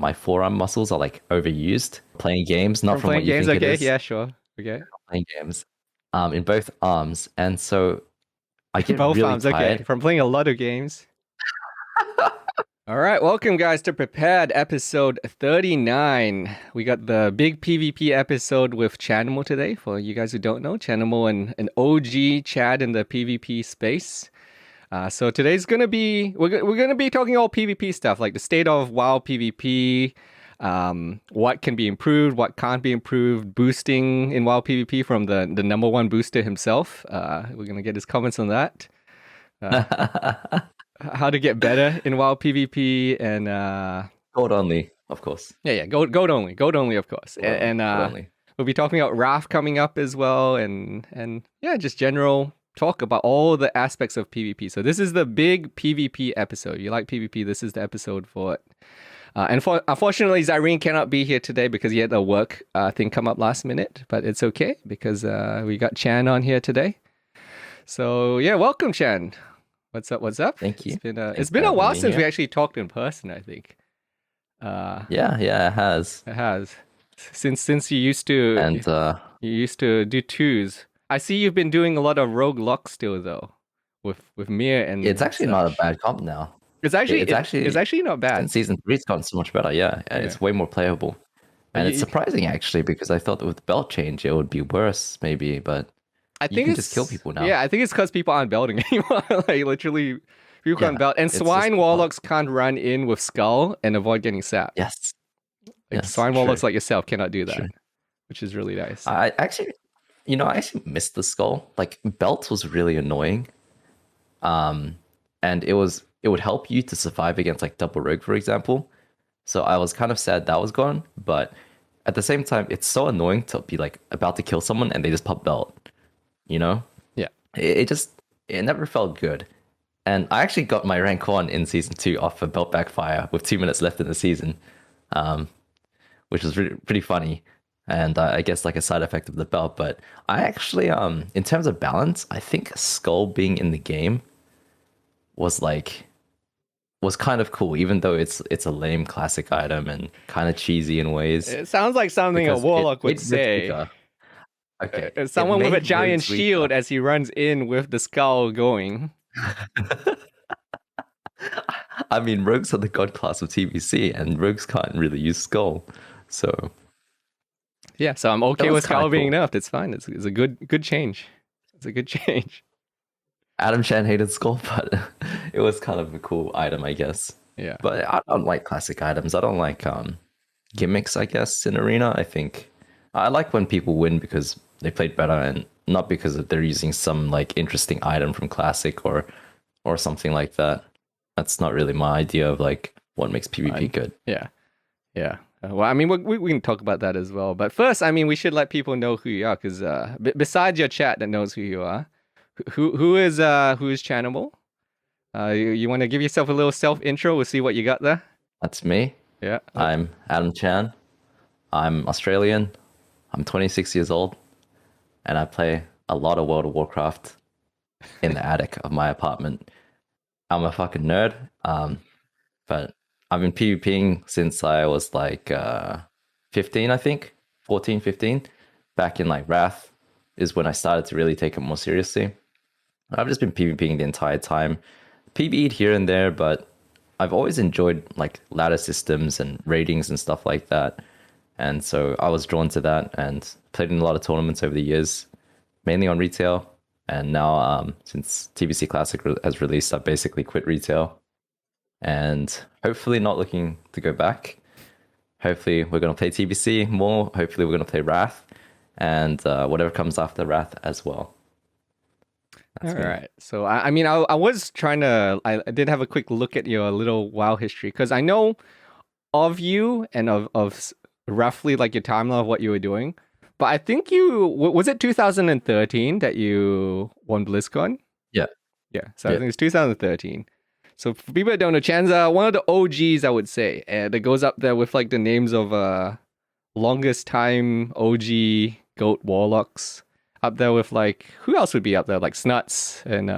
my forearm muscles are like overused playing games, not from what playing you games, think it okay, is. yeah, sure. Okay. Playing games, in both arms, and so I get Both really arms, okay. tired. From playing a lot of games. All right, welcome guys to Prepared episode 39. We got the big PvP episode with Chanimal today. For you guys who don't know, Chanimal an OG Chad in the PvP space. So today's gonna be we're gonna be talking all PvP stuff, like the state of WoW PvP, what can be improved, what can't be improved, boosting in WoW PvP from the number one booster himself. We're gonna get his comments on that. How to get better in WoW PvP and Gold only, of course. yeah, gold only, of course, and Gold only. we'll be talking about Wrath coming up as well, and yeah, just general talk about all the aspects of PvP. So this is the big PvP episode. You like PvP? This is the episode for it. Unfortunately, Zyrene cannot be here today because he had a work thing come up last minute, but it's okay because we got Chan on here today. So yeah, welcome, Chan. What's up? What's up? Thank you. It's been a while since we actually talked in person, I think. Yeah, it has. It has. Since you used to do twos. I see you've been doing a lot of roguelike still though, with Mir and. It's actually not a bad comp now. It's actually not bad. And season 3's gotten so much better. Yeah, it's way more playable, and it's surprising actually because I thought with the belt change it would be worse maybe, but I think you can just kill people now. Yeah, I think it's because people aren't belting anymore. Like literally, people can't belt, and swine warlocks can't run in with skull and avoid getting sapped. Yes. Swine warlocks like yourself cannot do that, which is really nice. I actually missed the skull. Like belt was really annoying, and it would help you to survive against like double rogue, for example. So I was kind of sad that was gone, but at the same time, it's so annoying to be like about to kill someone and they just pop belt. You know? Yeah. It never felt good. And I actually got my rank 1 in season 2 off a belt backfire with 2 minutes left in the season, which was pretty funny. And I guess like a side effect of the belt. But I actually, in terms of balance, I think skull being in the game was kind of cool, even though it's a lame classic item and kind of cheesy in ways. It sounds like something a warlock would say. Okay. Someone with a giant shield as he runs in with the skull going. I mean, rogues are the god class of TBC, and rogues can't really use skull. So yeah, so I'm okay with skull being nerfed. It's fine. It's a good change. It's a good change. Adam Chan hated skull, but it was kind of a cool item, I guess. Yeah. But I don't like classic items. I don't like gimmicks, I guess, in Arena. I think I like when people win because they played better and not because they're using some like interesting item from classic or something like that. That's not really my idea of like what makes PvP good. Yeah. Well, I mean, we can talk about that as well. But first, I mean, we should let people know who you are because besides your chat that knows who you are, who is Chanimal? You want to give yourself a little self intro? We'll see what you got there. That's me. Yeah. I'm Adam Chan. I'm Australian. I'm 26 years old. And I play a lot of World of Warcraft in the attic of my apartment. I'm a fucking nerd. But I've been PvPing since I was like 15, I think. 14, 15. Back in like Wrath is when I started to really take it more seriously. I've just been PvPing the entire time. PvE'd here and there, but I've always enjoyed like ladder systems and ratings and stuff like that. And so I was drawn to that and played in a lot of tournaments over the years, mainly on retail. And now, since TBC Classic has released, I've basically quit retail. And hopefully not looking to go back. Hopefully we're going to play TBC more. Hopefully we're going to play Wrath. And whatever comes after Wrath as well. All right. So, I mean, I was trying to... I did have a quick look at your little WoW history. Because I know of you and of roughly like your timeline of what you were doing, but I think was it 2013 that you won BlizzCon? Yeah. So I think it's 2013. So for people that don't know, Chan's one of the OGs, I would say, and it goes up there with like the names of longest time OG GOAT warlocks. Up there with like who else would be up there? Like Snuts and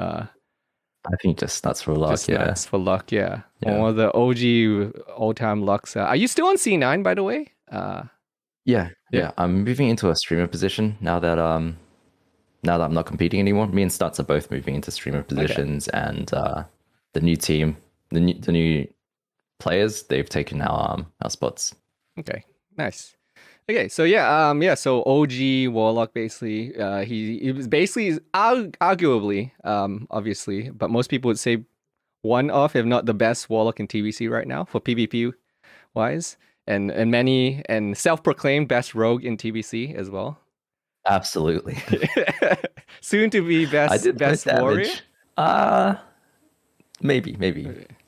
I think just nuts for luck, Just yeah. nuts for luck, yeah. Yeah. Or the OG all-time lucks. Are you still on C9, by the way? Yeah, Yeah. yeah. I'm moving into a streamer position now that I'm not competing anymore. Me and Stats are both moving into streamer positions, and the new team, the new players, they've taken our spots. Okay, nice. Okay, so yeah, so OG Warlock basically, he was basically arguably, obviously, but most people would say one of, if not the best Warlock in TBC right now for PvP wise, and many and self-proclaimed best rogue in TBC as well. Absolutely. Soon to be I did best most warrior. damage. Maybe.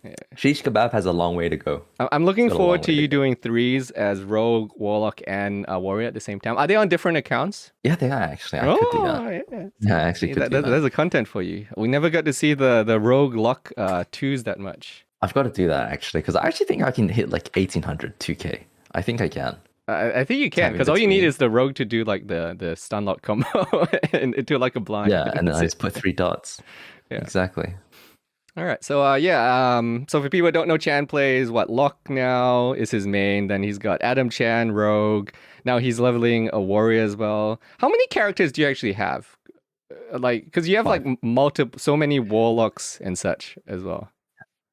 Yeah. Shish Kebab has a long way to go. I'm looking Got a forward long to way to you go. doing threes as rogue, warlock, and warrior at the same time. Are they on different accounts? Yeah, they are actually. I could do that. Yeah. Yeah, I actually See, could do that. there's a content for you. We never got to see the rogue luck twos that much. I've got to do that actually because I actually think I can hit like 1800 2k. I think I can. I think you can, Time in because all you need between. is the rogue to do like the stun lock combo into like a blind. Yeah, and then I That's just put 3 dots. Yeah. Exactly. All right, so so for people who don't know, Chan plays what Locke now is his main. Then he's got Adam Chan, Rogue. Now he's leveling a warrior as well. How many characters do you actually have? Like, because you have like so many warlocks and such as well.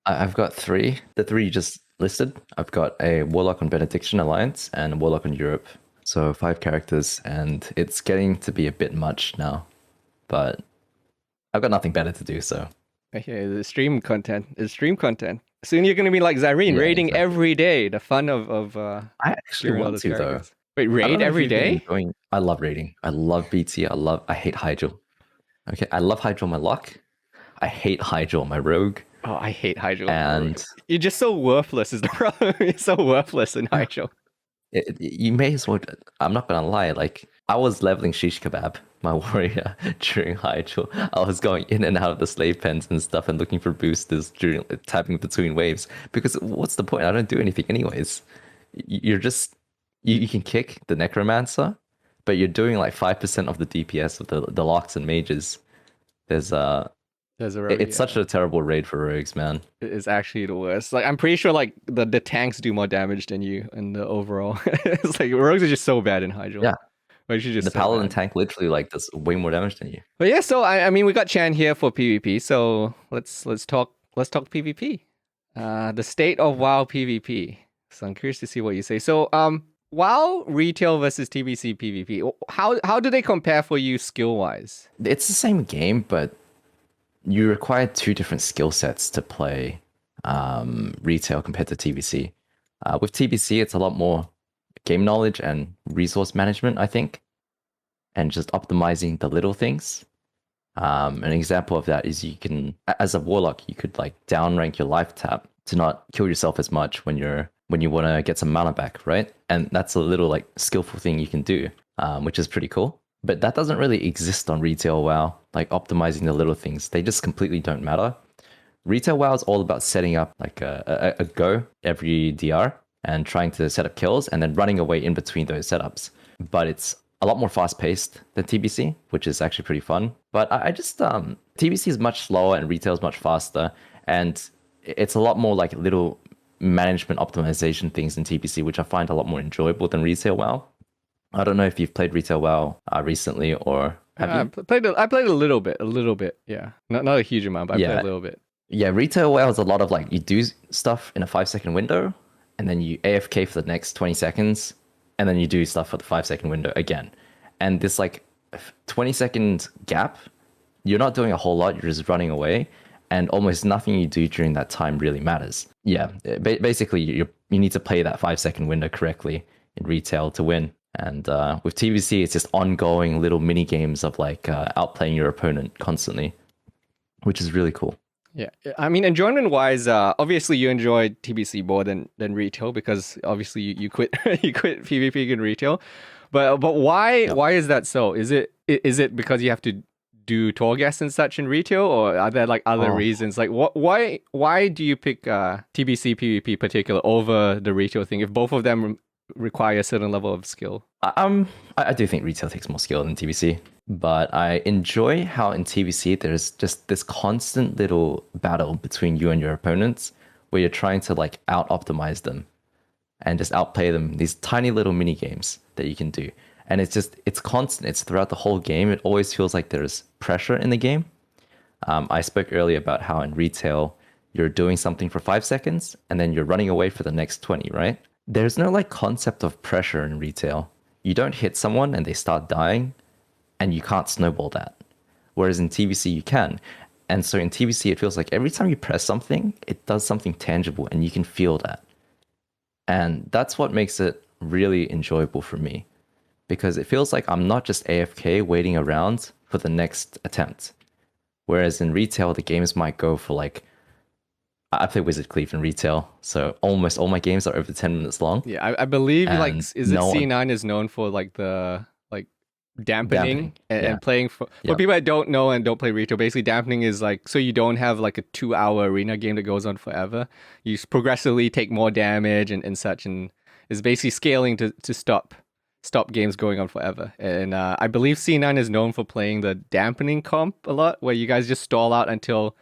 I've got 3. The 3 you just listed. I've got a Warlock on Benediction Alliance and a Warlock on Europe. So 5 characters, and it's getting to be a bit much now. But I've got nothing better to do, so. Okay, the stream content is stream content. Soon you're gonna be like Zyrene, Yeah, raiding exactly. every day. The fun of I actually clearing all want those to though. characters. Wait, I don't raid know if every you've been day? enjoying- I love raiding. I love BT. I hate Hydro. Okay, I love Hydro on my Luck. I hate Hydro on my Rogue. Oh, I hate Hydro. And You're just so worthless is the problem. You're so worthless in Hydro. you may as well. I'm not gonna lie. Like I was leveling Shish Kebab, my warrior, during Hydro. I was going in and out of the slave pens and stuff and looking for boosters during tapping between waves. Because what's the point? I don't do anything anyways. You're just you can kick the Necromancer, but you're doing like 5% of the DPS of the locks and mages. There's it's such a terrible raid for rogues, man. It's actually the worst. Like I'm pretty sure like the tanks do more damage than you in the overall. It's like rogues are just so bad in Hydro. Yeah. Just The paladin tank literally like does way more damage than you. But yeah, so I mean we got Chan here for PvP, so let's talk PvP. The state of WoW PvP. So I'm curious to see what you say. So WoW retail versus TBC PvP. How do they compare for you skill wise? It's the same game, but you require 2 different skill sets to play retail compared to TBC. With TBC, it's a lot more game knowledge and resource management, I think, and just optimizing the little things. An example of that is you can, as a warlock, you could like downrank your life tap to not kill yourself as much when you want to get some mana back, right? And that's a little like skillful thing you can do, which is pretty cool. But that doesn't really exist on retail WoW, like optimizing the little things. They just completely don't matter. Retail WoW is all about setting up like a go every DR and trying to set up kills and then running away in between those setups. But it's a lot more fast paced than TBC, which is actually pretty fun. But I just, TBC is much slower and retail is much faster. And it's a lot more like little management optimization things in TBC, which I find a lot more enjoyable than retail WoW. I don't know if you've played retail WoW recently or have you? I played a little bit. Yeah, not a huge amount, but I played a little bit. Yeah, retail WoW is a lot of like you do stuff in a 5-second window, and then you AFK for the next 20 seconds, and then you do stuff for the 5-second window again. And this like 20-second gap, you're not doing a whole lot. You're just running away, and almost nothing you do during that time really matters. Yeah, basically you need to play that 5-second window correctly in retail to win. And with TBC, it's just ongoing little mini games of like outplaying your opponent constantly, which is really cool. Yeah, I mean, enjoyment wise, obviously you enjoy TBC more than retail because obviously you quit you quit PvP in retail, but why is that so? Is it because you have to do Torghast and such in retail, or are there like other reasons? Like why do you pick TBC PvP particular over the retail thing if both of them require a certain level of skill? I do think retail takes more skill than TBC, but I enjoy how in TBC there's just this constant little battle between you and your opponents where you're trying to like out optimize them and just outplay them. These tiny little mini games that you can do, and it's constant. It's throughout the whole game. It always feels like there's pressure in the game. I spoke earlier about how in retail you're doing something for 5 seconds and then you're running away for the next 20, right? There's no like concept of pressure in retail. You don't hit someone and they start dying and you can't snowball that. Whereas in TBC you can. And so in TBC it feels like every time you press something, it does something tangible and you can feel that. And that's what makes it really enjoyable for me. Because it feels like I'm not just AFK waiting around for the next attempt. Whereas in retail, the games might go for like, I play Wizard Cleave in retail, so almost all my games are over 10 minutes long. Yeah, I believe like And is it no one- C9 is known for like the like dampening, and, yeah. and playing for Yep. people that don't know and don't play retail. Basically, dampening is like so you don't have like a 2-hour arena game that goes on forever. You progressively take more damage and such, and is basically scaling to stop games going on forever. And I believe C9 is known for playing the dampening comp a lot, where you guys just stall out until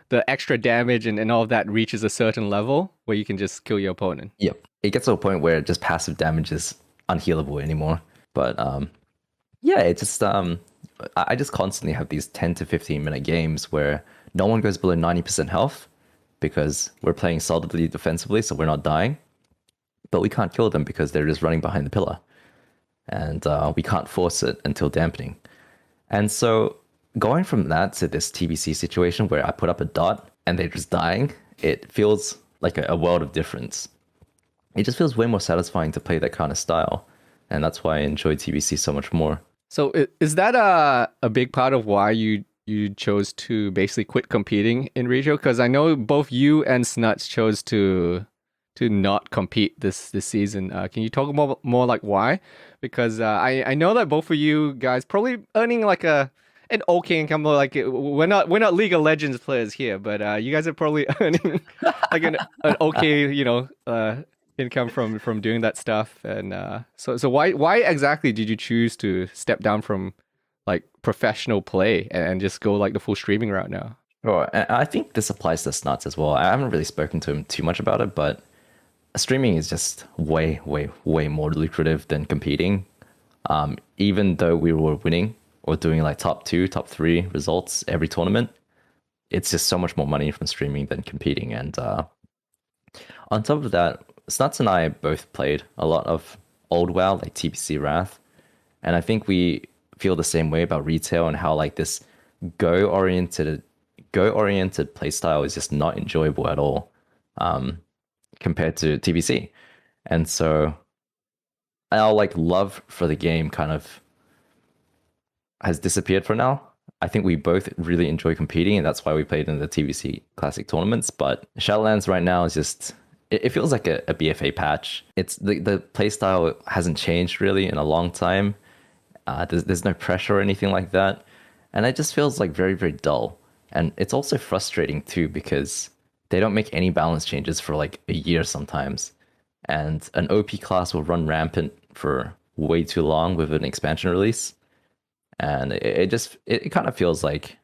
the extra damage and all of that reaches a certain level where you can just kill your opponent. Yep. It gets to a point where just passive damage is unhealable anymore. But yeah, it just I just constantly have these 10 to 15 minute games where no one goes below 90% health because we're playing solidly defensively, so we're not dying. But we can't kill them because they're just running behind the pillar. And we can't force it until dampening. And so going from that to this TBC situation where I put up a dot and they're just dying, it feels like a world of difference. It just feels way more satisfying to play that kind of style. And that's why I enjoy TBC so much more. So is that a big part of why you chose to basically quit competing in regional? Because I know both you and Snuts chose to not compete this season. Can you talk more like why? Because I know that both of you guys probably earning like an okay income. Like we're not League of Legends players here, but you guys are probably earning like an okay income from doing that stuff. And so why exactly did you choose to step down from like professional play and just go like the full streaming route now? Oh, and I think this applies to Snuts as well. I haven't really spoken to him too much about it, but streaming is just way, way, way more lucrative than competing. Even though we were winning or doing like top 2, top 3 results every tournament, it's just so much more money from streaming than competing. And on top of that, Snuts and I both played a lot of old WoW, like TBC Wrath. And I think we feel the same way about retail and how like this go-oriented playstyle is just not enjoyable at all. Compared to TBC. And so our like love for the game kind of has disappeared for now. I think we both really enjoy competing and that's why we played in the TBC Classic tournaments. But Shadowlands right now is just, it feels like a BFA patch. It's the playstyle hasn't changed really in a long time. There's no pressure or anything like that. And it just feels like very, very dull. And it's also frustrating too because they don't make any balance changes for like a year sometimes. And an OP class will run rampant for way too long with an expansion release. And it kind of feels like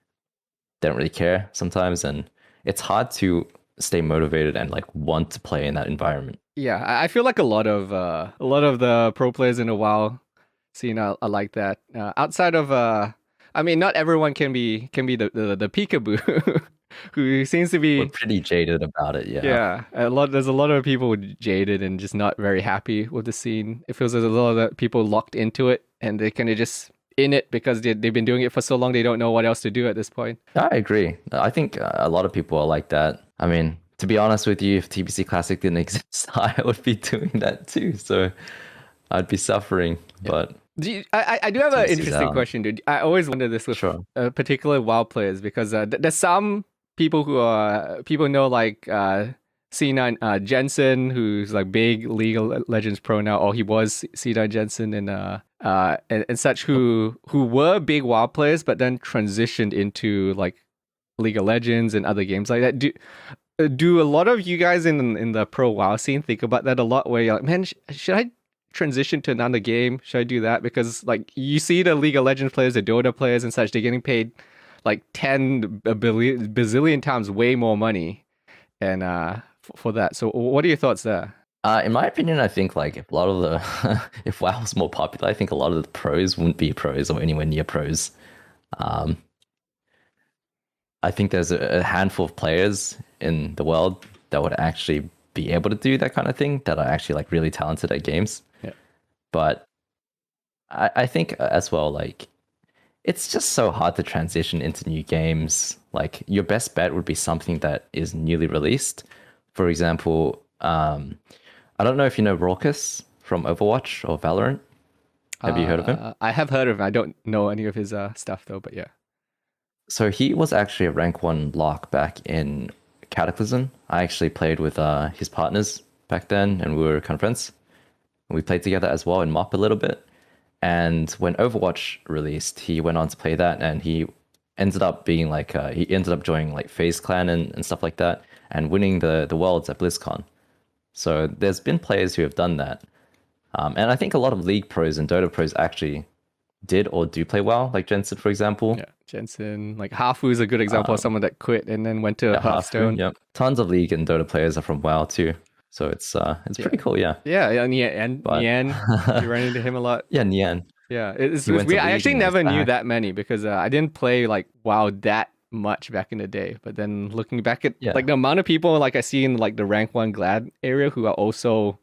they don't really care sometimes. And it's hard to stay motivated and like want to play in that environment. Yeah, I feel like a lot of the pro players in a WoW scene are like that. Outside of I mean, not everyone can be the peekaboo. Who seems to be We're pretty jaded about it, yeah. Yeah, there's a lot of people jaded and just not very happy with the scene. It feels there's a lot of people locked into it and they kind of just in it because they've been doing it for so long they don't know what else to do at this point. I agree. I think a lot of people are like that. I mean, to be honest with you, if TBC Classic didn't exist, I would be doing that too. So I'd be suffering, but... I do have an interesting question, dude. I always wonder this with particular WoW players because there's some people people know like C9 Jensen, who's like big League of Legends pro now, or he was C9 Jensen and such who were big WoW players but then transitioned into like League of Legends and other games like that. Do a lot of you guys in the pro WoW scene think about that a lot? Where you're like, man, should I transition to another game? Should I do that? Because like you see the League of Legends players, the Dota players and such, they're getting paid like 10 bazillion times way more money and for that. So what are your thoughts there? In my opinion, I think like if a lot of the if WoW was more popular, I think a lot of the pros wouldn't be pros or anywhere near pros. Um, I think there's a handful of players in the world that would actually be able to do that kind of thing that are actually like really talented at games. Yeah. But I think as well, like it's just so hard to transition into new games. Like your best bet would be something that is newly released. For example, I don't know if you know Raucus from Overwatch or Valorant. Have you heard of him? I have heard of him. I don't know any of his stuff though, but yeah. So he was actually a rank 1 lock back in Cataclysm. I actually played with his partners back then, and we were kind of friends. We played together as well in MOP a little bit. And when Overwatch released, he went on to play that, and he ended up being like he ended up joining like FaZe Clan and stuff like that, and winning the worlds at BlizzCon. So there's been players who have done that, and I think a lot of League pros and Dota pros actually did or do play well, like Jensen, for example. Yeah, Jensen, like Hafu is a good example of someone that quit and then went to Yeah, Hearthstone. Yep, tons of League and Dota players are from WoW too, so it's pretty cool. Yeah, yeah, and Nian, you run into him a lot. Yeah, Nian. Yeah, it's He went weird. to I League actually and he's never knew back. that many because I didn't play like WoW that much back in the day. But then looking back at Yeah. like the amount of people like I see in like the rank 1 Glad area who are also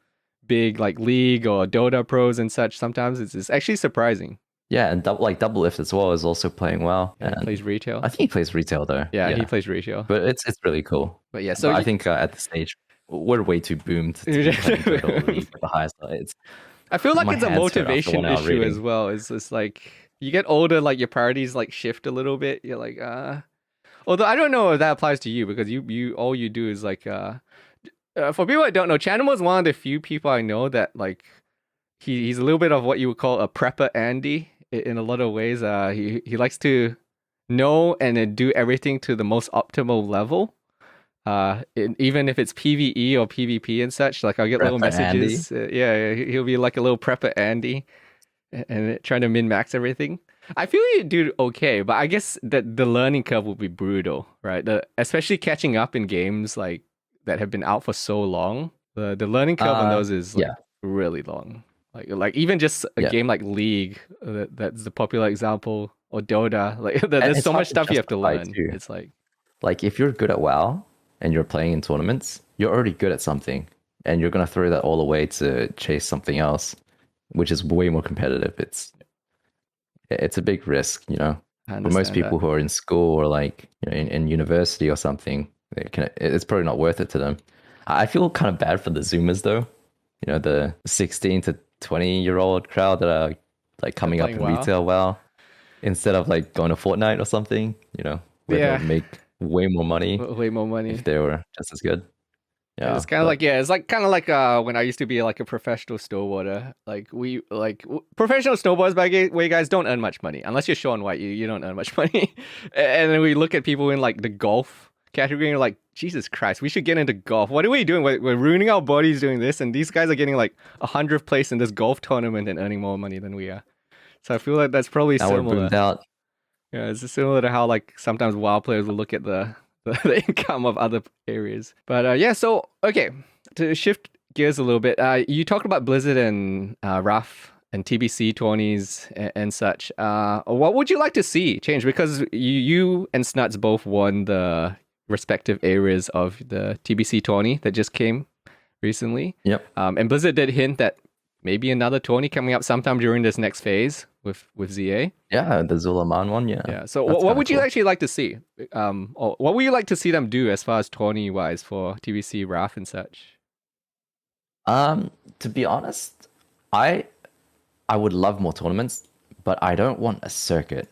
big like League or Dota pros and such, sometimes it's actually surprising. Yeah, and Double Lift as well is also playing well. Yeah, he And plays retail. I think he plays retail though. Yeah, he plays retail. But it's really cool. But yeah, so But I think at this stage we're way too boomed to be playing Dota or League at the highest. I feel like my it's a hands hurt after motivation 1 hour issue reading. as well. It's just like you get older, like your priorities like shift a little bit. You're like, although I don't know if that applies to you because you all you do is like for people that don't know, Chanimal is one of the few people I know that like he's a little bit of what you would call a prepper Andy in a lot of ways. He likes to know and then do everything to the most optimal level. Even if it's PvE or PvP and such, like I'll get little Prepper messages. He'll be like a little prepper Andy and trying to min max everything. I feel you do okay, but I guess that the learning curve will be brutal, right? Especially catching up in games like that have been out for so long. The learning curve on those is like, really long. Like even just a game like League, that's the popular example, or Dota. Like there's so much stuff you have to learn. Too. It's like if you're good at WoW and you're playing in tournaments, you're already good at something, and you're gonna throw that all away to chase something else, which is way more competitive. It's a big risk, you know. For most people who are in school or like in university or something, it's probably not worth it to them. I feel kind of bad for the Zoomers though. You know, the 16 to 20-year-old crowd that are like coming up in retail WoW instead of like going to Fortnite or something. You know, where they'll make way more money. Way more money if they were just as good. Yeah, it's kind of like it's like kind of like when I used to be like a professional snowboarder. Like professional snowboarders, by the way, guys don't earn much money unless you're Sean White. You don't earn much money. And then we look at people in like the golf category and we're like, Jesus Christ, we should get into golf. What are we doing? We're ruining our bodies doing this, and these guys are getting like 100th place in this golf tournament and earning more money than we are. So I feel like that's probably similar. We're boomed out. Yeah, it's similar to how like sometimes WoW players will look at the income of other areas. But so okay, to shift gears a little bit, you talked about Blizzard and RAF and TBC tourneys and such. What would you like to see change? Because you and Snuts both won the respective areas of the TBC tourney that just came recently. Yep. And Blizzard did hint that maybe another tourney coming up sometime during this next phase with ZA. Yeah, the Zulaman one. Yeah. So what would you actually like to see? Or what would you like to see them do as far as tourney wise for TBC, RAF, and such? To be honest, I would love more tournaments, but I don't want a circuit.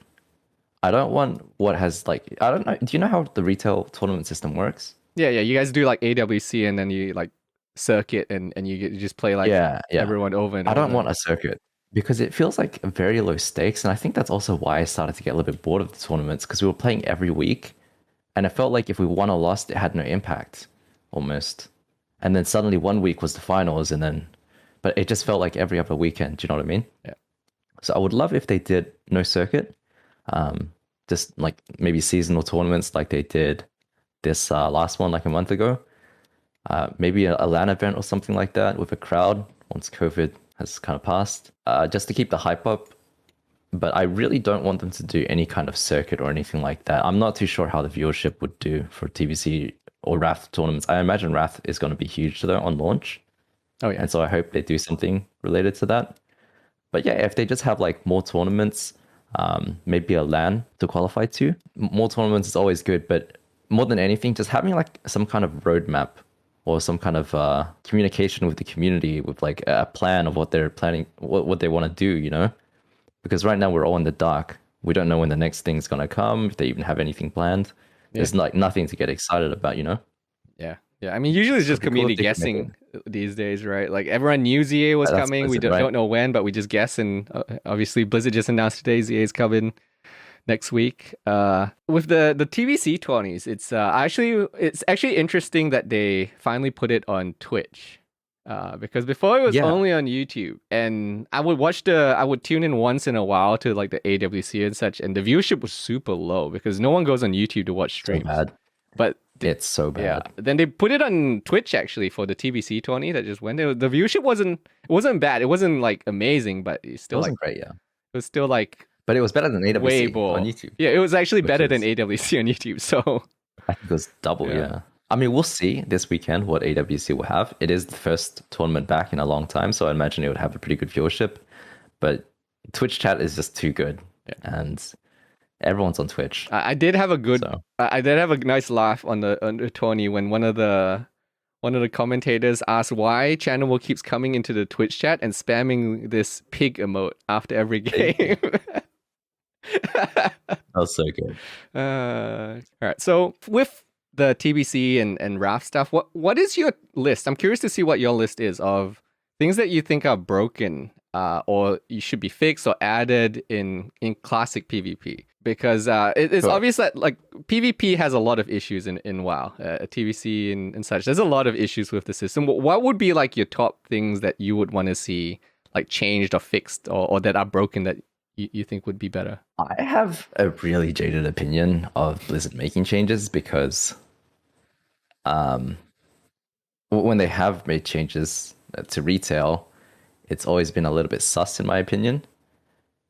I don't want what has like, I don't know. Do you know how the retail tournament system works? Yeah. You guys do like AWC and then you like circuit and you just play like everyone over and over. I don't want a circuit because it feels like very low stakes. And I think that's also why I started to get a little bit bored of the tournaments, because we were playing every week and it felt like if we won or lost, it had no impact almost. And then suddenly one week was the finals and then but it just felt like every other weekend. Do you know what I mean? Yeah. So I would love if they did no circuit, just like maybe seasonal tournaments like they did this last one like a month ago. Maybe a LAN event or something like that with a crowd once COVID has kind of passed, just to keep the hype up. But I really don't want them to do any kind of circuit or anything like that. I'm not too sure how the viewership would do for TBC or Wrath tournaments. I imagine Wrath is going to be huge though on launch. Oh yeah. And so I hope they do something related to that. But yeah, if they just have like more tournaments, maybe a LAN to qualify to. More tournaments is always good, but more than anything, just having like some kind of roadmap or some kind of communication with the community with like a plan of what they're planning, what they want to do, you know? Because right now we're all in the dark. We don't know when the next thing's going to come, if they even have anything planned. There's like nothing to get excited about, you know? Yeah. Yeah. I mean, usually it's just community guessing these days, right? Like everyone knew ZA was coming. We don't know when, but we just guess. And obviously Blizzard just announced today ZA is coming next week. With the TVC 20s, it's actually interesting that they finally put it on Twitch. Because before it was only on YouTube, and I would tune in once in a while to like the AWC and such, and the viewership was super low because no one goes on YouTube to watch streams. So bad. But it's so bad. Yeah. Then they put it on Twitch actually for the TBC 20 that just went there. The viewership wasn't bad. It wasn't like amazing, but it's still wasn't great. Yeah. It was still like. But it was better than AWC on YouTube. Yeah, it was actually better than AWC on YouTube. So I think it was double. Yeah. I mean, we'll see this weekend what AWC will have. It is the first tournament back in a long time, so I imagine it would have a pretty good viewership. But Twitch chat is just too good, and everyone's on Twitch. I did have a nice laugh on the tourney when one of the commentators asked why Chanimal keeps coming into the Twitch chat and spamming this pig emote after every game. That was so good. All right, so with the TBC and RAF stuff, what is your list? I'm curious to see what your list is of things that you think are broken or you should be fixed or added in classic PvP. Because it's obvious that like PvP has a lot of issues in WoW, TBC and such. There's a lot of issues with the system. What would be like your top things that you would want to see like changed or fixed or that are broken that you think would be better? I have a really jaded opinion of Blizzard making changes because when they have made changes to retail, it's always been a little bit sus in my opinion.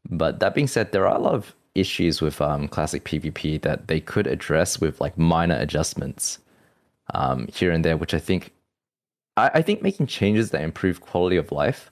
But that being said, there are a lot of issues with classic PvP that they could address with like minor adjustments here and there, which I think making changes that improve quality of life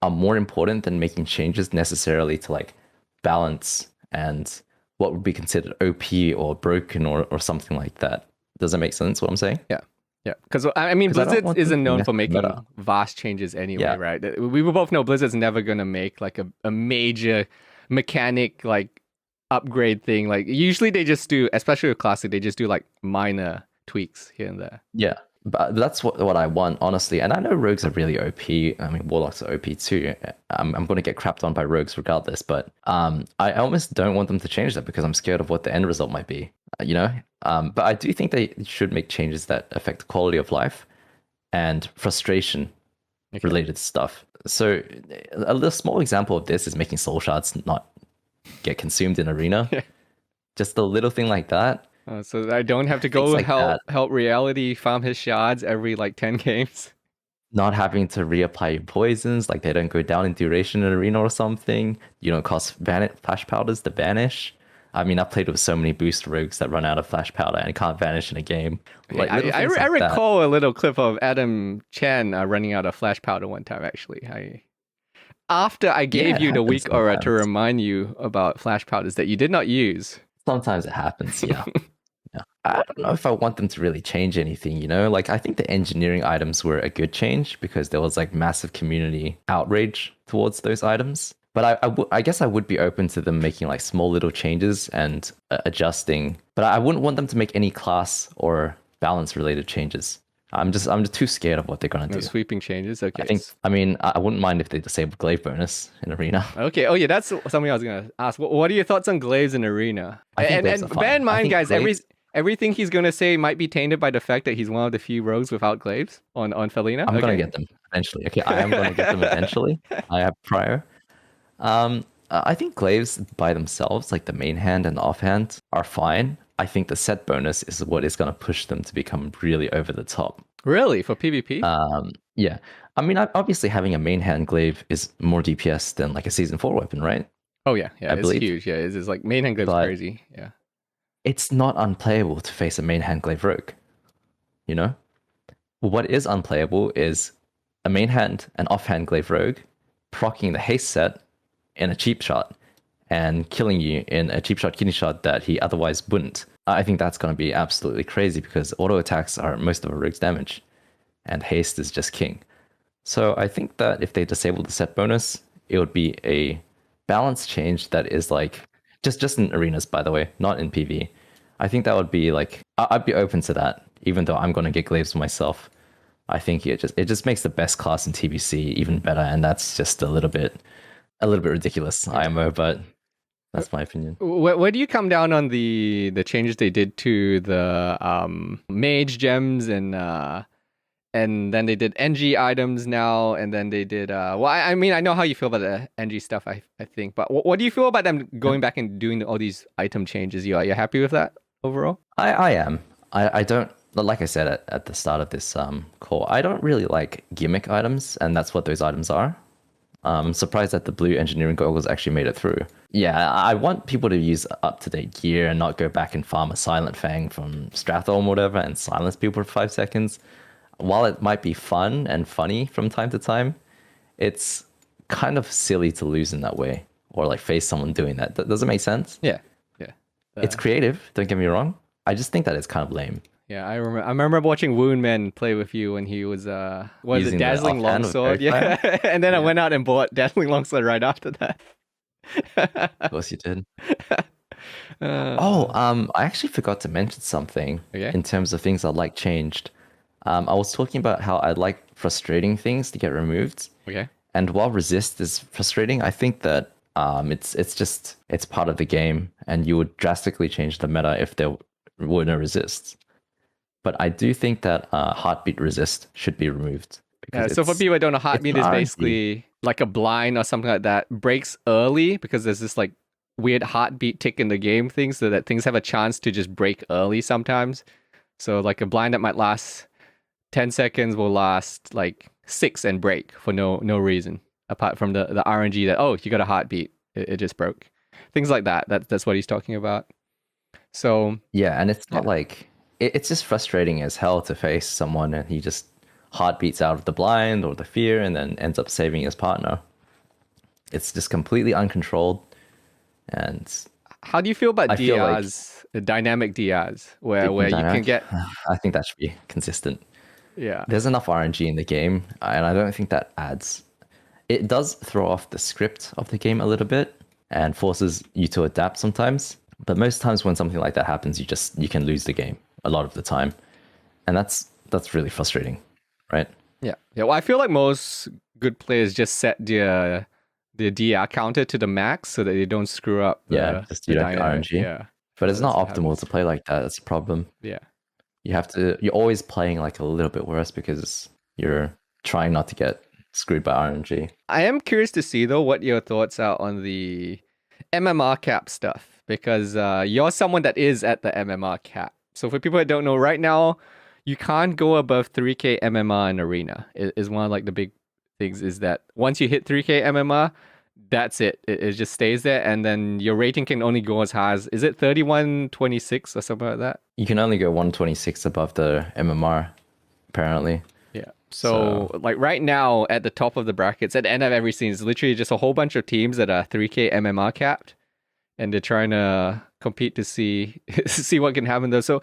are more important than making changes necessarily to like balance and what would be considered OP or broken or something like that. Does that make sense what I'm saying? Yeah. Yeah, because I mean, Blizzard isn't known for making vast changes anyway, right? We both know Blizzard's never going to make like a major mechanic like upgrade thing. Like usually they just do, especially with Classic, they just do like minor tweaks here and there. Yeah. But that's what I want, honestly. And I know rogues are really OP. I mean, warlocks are OP too. I'm going to get crapped on by rogues regardless. But I almost don't want them to change that because I'm scared of what the end result might be, you know? But I do think they should make changes that affect quality of life and frustration related stuff. So a little small example of this is making soul shards not get consumed in arena. Just a little thing like that. So I don't have to go like help Reality farm his shards every like 10 games. Not having to reapply your poisons, like they don't go down in duration in arena or something. You don't cost flash powders to vanish. I mean, I've played with so many boost rogues that run out of flash powder and can't vanish in a game. Like, I recall a little clip of Adam Chan running out of flash powder one time, actually. After I gave you the weak aura to remind you about flash powders that you did not use. Sometimes it happens, yeah. I don't know if I want them to really change anything, you know? Like, I think the engineering items were a good change because there was like massive community outrage towards those items. But I guess I would be open to them making like small little changes and adjusting. But I wouldn't want them to make any class or balance related changes. I'm just too scared of what they're gonna do. Sweeping changes, okay. I wouldn't mind if they disabled glaive bonus in arena. Okay. Oh yeah, that's something I was gonna ask. What are your thoughts on glaives in arena? And bear in mind, guys, everything he's gonna say might be tainted by the fact that he's one of the few rogues without glaives on Felina. I'm gonna get them eventually. Okay, I am gonna get them eventually. I have prior. I think glaives by themselves, like the main hand and the offhand, are fine. I think the set bonus is what is gonna push them to become really over the top. Really, for PvP? Yeah. I mean, obviously having a main hand glaive is more DPS than like a season 4 weapon, right? Oh yeah, it's believe. huge. Yeah, it's like main hand glaive's But- crazy. Yeah. It's not unplayable to face a main hand glaive rogue. You know? What is unplayable is a main hand and offhand glaive rogue proccing the haste set in a cheap shot and killing you in a cheap shot kidney shot that he otherwise wouldn't. I think that's going to be absolutely crazy because auto attacks are most of a rogue's damage and haste is just king. So I think that if they disable the set bonus, it would be a balance change that is like just in arenas, by the way, not in PV. I think that would be like I'd be open to that, even though I'm going to get glaives myself. I think it just makes the best class in TBC even better, and that's just a little bit ridiculous, IMO, but that's my opinion. Where do you come down on the changes they did to the mage gems and then they did NG items now, and then they did well, I mean, I know how you feel about the NG stuff, I think, but what do you feel about them going back and doing all these item changes? Are you happy with that overall? I am. I don't, like I said at the start of this call, I don't really like gimmick items, and that's what those items are. I'm surprised that the blue engineering goggles actually made it through. Yeah, I want people to use up-to-date gear and not go back and farm a Silent Fang from Stratholm or whatever and silence people for 5 seconds. While it might be fun and funny from time to time, it's kind of silly to lose in that way or like face someone doing that. Does it make sense? Yeah. It's creative, don't get me wrong. I just think that it's kind of lame. Yeah, I remember watching Woundman play with you when he was it Using the Dazzling offhand with Longsword? Fire? Yeah. And then I went out and bought Dazzling Longsword right after that. Of course you did. I actually forgot to mention something in terms of things I'd like changed. I was talking about how I'd like frustrating things to get removed. Okay. And while resist is frustrating, I think that it's part of the game, and you would drastically change the meta if there were no resists. But I do think that heartbeat resist should be removed. Yeah, so for people who don't know, heartbeat is basically like a blind or something like that. Breaks early because there's this like weird heartbeat tick in the game thing, so that things have a chance to just break early sometimes. So like a blind that might last 10 seconds will last like 6 and break for no reason. Apart from the RNG that, oh, you got a heartbeat, it just broke. Things like that. That's what he's talking about. So yeah, and it's not like it's just frustrating as hell to face someone and he just heartbeats out of the blind or the fear and then ends up saving his partner. It's just completely uncontrolled. And how do you feel about DRs, the dynamic DRs, where you can get? I think that should be consistent. Yeah, there's enough RNG in the game, and I don't think that adds. It does throw off the script of the game a little bit and forces you to adapt sometimes. But most times when something like that happens, you can lose the game a lot of the time, and that's really frustrating, right? Yeah. Well, I feel like most good players just set the DR counter to the max so that they don't screw up. Just you don't get RNG. Yeah, but it's not optimal to play like that. That's a problem. Yeah, you're always playing like a little bit worse because you're trying not to get screwed by RNG. I am curious to see though what your thoughts are on the MMR cap stuff, because you're someone that is at the MMR cap. So for people that don't know, right now you can't go above 3k MMR in arena. Is one of like the big things is that once you hit 3k MMR, that's it. It just stays there, and then your rating can only go as high as, is it 3126 or something like that? You can only go 126 above the MMR, apparently. Yeah. So like right now at the top of the brackets, at the end of every season, it's literally just a whole bunch of teams that are 3k MMR capped, and they're trying to compete to see what can happen though. So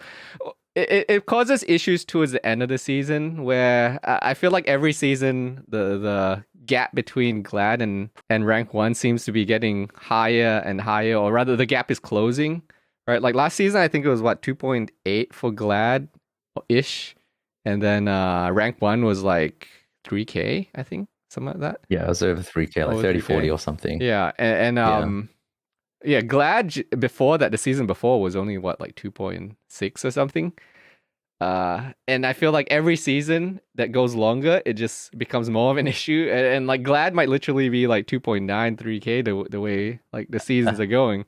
it causes issues towards the end of the season, where I feel like every season the gap between Glad and rank 1 seems to be getting higher and higher, or rather the gap is closing, right? Like last season I think it was 2.8 for Glad ish, and then rank 1 was like 3k, I think, something like that. Yeah, it was over 3k, like 30, 40 or something. Yeah, and Yeah, before that, the season before was only what, like 2.6 or something. And I feel like every season that goes longer, it just becomes more of an issue. And like Glad might literally be like 2.93k the way like the seasons are going,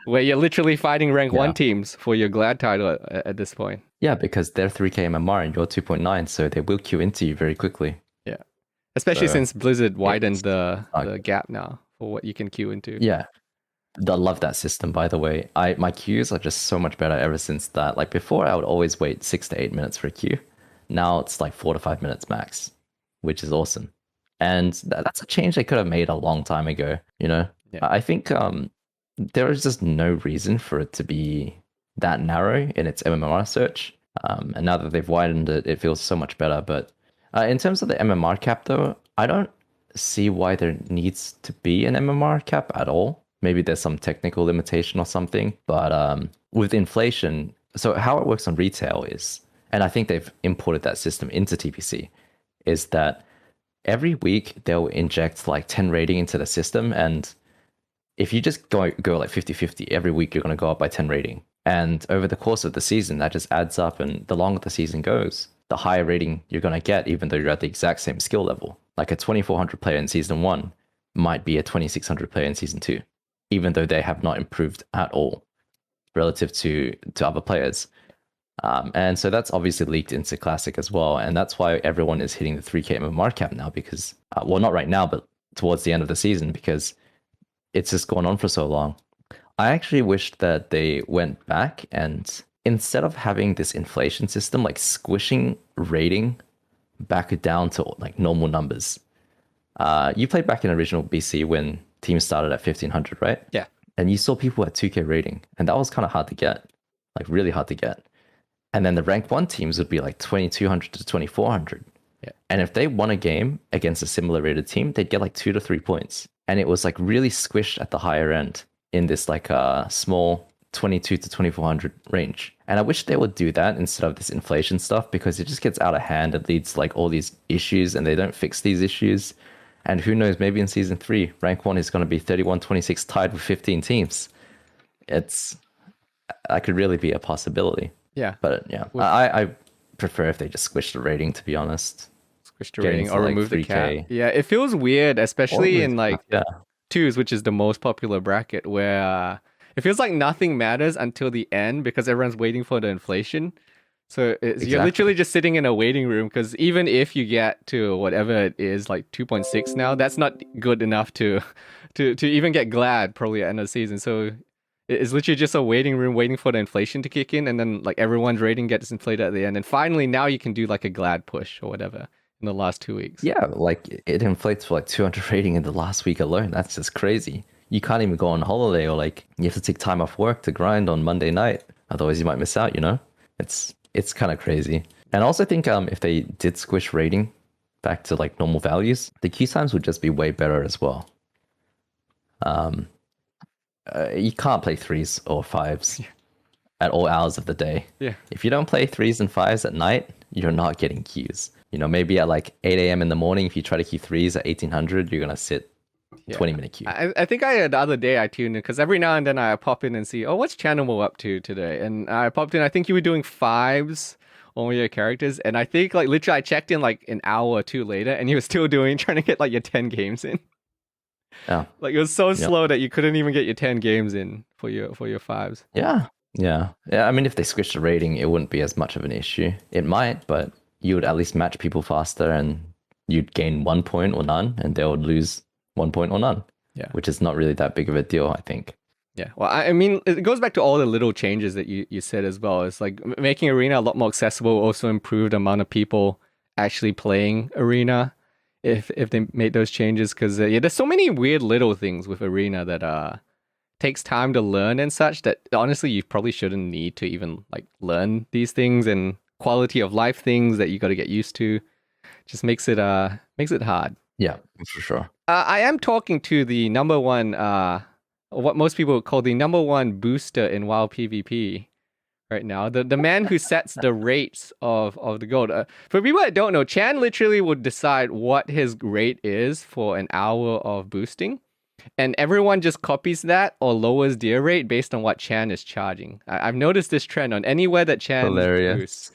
where you're literally fighting rank Yeah. 1 teams for your Glad title at this point. Yeah, because they're 3k MMR and you're 2.9, so they will queue into you very quickly. Yeah. Especially So, since Blizzard widened it's the not good. gap now for what you can queue into. Yeah. I love that system, by the way. My queues are just so much better ever since that. Like before, I would always wait 6 to 8 minutes for a queue. Now it's like 4 to 5 minutes max, which is awesome. And that's a change they could have made a long time ago. You know, Yeah. I think there is just no reason for it to be that narrow in its MMR search. And now that they've widened it, it feels so much better. But in terms of the MMR cap, though, I don't see why there needs to be an MMR cap at all. Maybe there's some technical limitation or something, but with inflation, so how it works on retail is, and I think they've imported that system into TPC, is that every week they'll inject like 10 rating into the system, and if you just go like 50-50, every week you're going to go up by 10 rating. And over the course of the season, that just adds up, and the longer the season goes, the higher rating you're going to get, even though you're at the exact same skill level. Like a 2400 player in season 1 might be a 2600 player in season 2. Even though they have not improved at all relative to other players. And so that's obviously leaked into Classic as well. And that's why everyone is hitting the 3k MMR cap now because, well, not right now, but towards the end of the season because it's just gone on for so long. I actually wished that they went back and instead of having this inflation system, like squishing rating back down to like normal numbers. You played back in original BC when teams started at 1500, right? Yeah. And you saw people at 2k rating, and that was kind of hard to get, like really hard to get. And then the rank 1 teams would be like 2200 to 2400. Yeah. And if they won a game against a similar rated team, they'd get like 2 to 3 points. And it was like really squished at the higher end in this like small 22 to 2400 range. And I wish they would do that instead of this inflation stuff because it just gets out of hand. It leads to like all these issues and they don't fix these issues. And who knows, maybe in season 3, rank 1 is going to be 31-26 tied with 15 teams. That could really be a possibility. Yeah. But yeah, I prefer if they just squish the rating, to be honest. Squish the rating or like remove the 3K. cap. Yeah, it feels weird, especially in like yeah. 2s, which is the most popular bracket, where it feels like nothing matters until the end because everyone's waiting for the inflation. So you're literally just sitting in a waiting room because even if you get to whatever it is, like 2.6 now, that's not good enough to even get Glad probably at the end of the season. So it's literally just a waiting room waiting for the inflation to kick in and then like everyone's rating gets inflated at the end. And finally now you can do like a Glad push or whatever in the last 2 weeks. Yeah, like it inflates for like 200 rating in the last week alone. That's just crazy. You can't even go on holiday or like you have to take time off work to grind on Monday night. Otherwise you might miss out, you know? It's kind of crazy. And I also think if they did squish rating back to like normal values, the queue times would just be way better as well. You can't play 3s or 5s at all hours of the day. Yeah. If you don't play 3s and 5s at night, you're not getting queues. You know, maybe at like 8 a.m. in the morning, if you try to queue 3s at 1800, you're going to sit 20-minute queue. I think the other day I tuned in because every now and then I pop in and see, oh, what's Chanimal up to today? And I popped in, I think you were doing 5s on your characters. And I think like literally I checked in like an hour or 2 later and you were still trying to get like your 10 games in. Yeah. Like it was so slow that you couldn't even get your 10 games in for your 5s. Yeah. I mean, if they switched the rating, it wouldn't be as much of an issue. It might, but you would at least match people faster and you'd gain 1 point or none and they would lose 1 point or none. Yeah. Which is not really that big of a deal, I think. Yeah. Well, I mean, it goes back to all the little changes that you said as well. It's like making Arena a lot more accessible, also improved the amount of people actually playing Arena if they made those changes. Because there's so many weird little things with Arena that takes time to learn and such that honestly you probably shouldn't need to even like learn these things and quality of life things that you got to get used to. Just makes it hard. Yeah, for sure. I am talking to the number one, what most people call the number one booster in WoW PvP right now. The man who sets the rates of the gold. For people that don't know, Chan literally would decide what his rate is for an hour of boosting. and everyone just copies that or lowers their rate based on what Chan is charging. I've noticed this trend on anywhere that Chan boosts. Hilarious.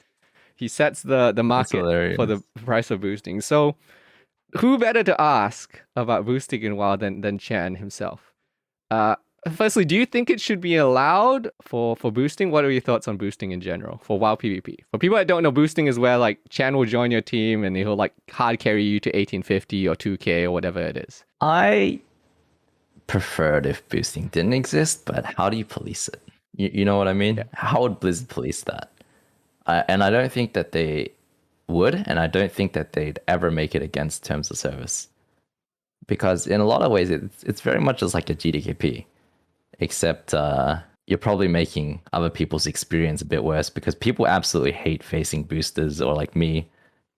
He sets the That's market for the hilarious. price of boosting. So who better to ask about boosting in WoW than Chan himself? Uh, Firstly, do you think it should be allowed for boosting? What are your thoughts on boosting in general for WoW PvP? For people that don't know, boosting is where like Chan will join your team and he'll like hard carry you to 1850 or 2K or whatever it is. I preferred if boosting didn't exist, but how do you police it? You know what I mean? Yeah. How would Blizzard police that? And I don't think that they would, and I don't think that they'd ever make it against terms of service. Because in a lot of ways, it's very much just like a GDKP, except you're probably making other people's experience a bit worse because people absolutely hate facing boosters or like me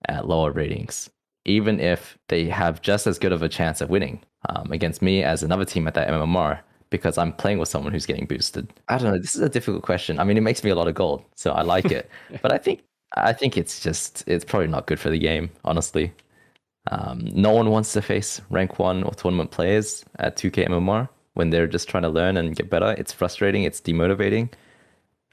at lower ratings, even if they have just as good of a chance of winning against me as another team at that MMR because I'm playing with someone who's getting boosted. I don't know. This is a difficult question. I mean, it makes me a lot of gold, so I like it. But I think it's probably not good for the game, honestly. No one wants to face rank 1 or tournament players at 2K MMR when they're just trying to learn and get better. It's frustrating. It's demotivating.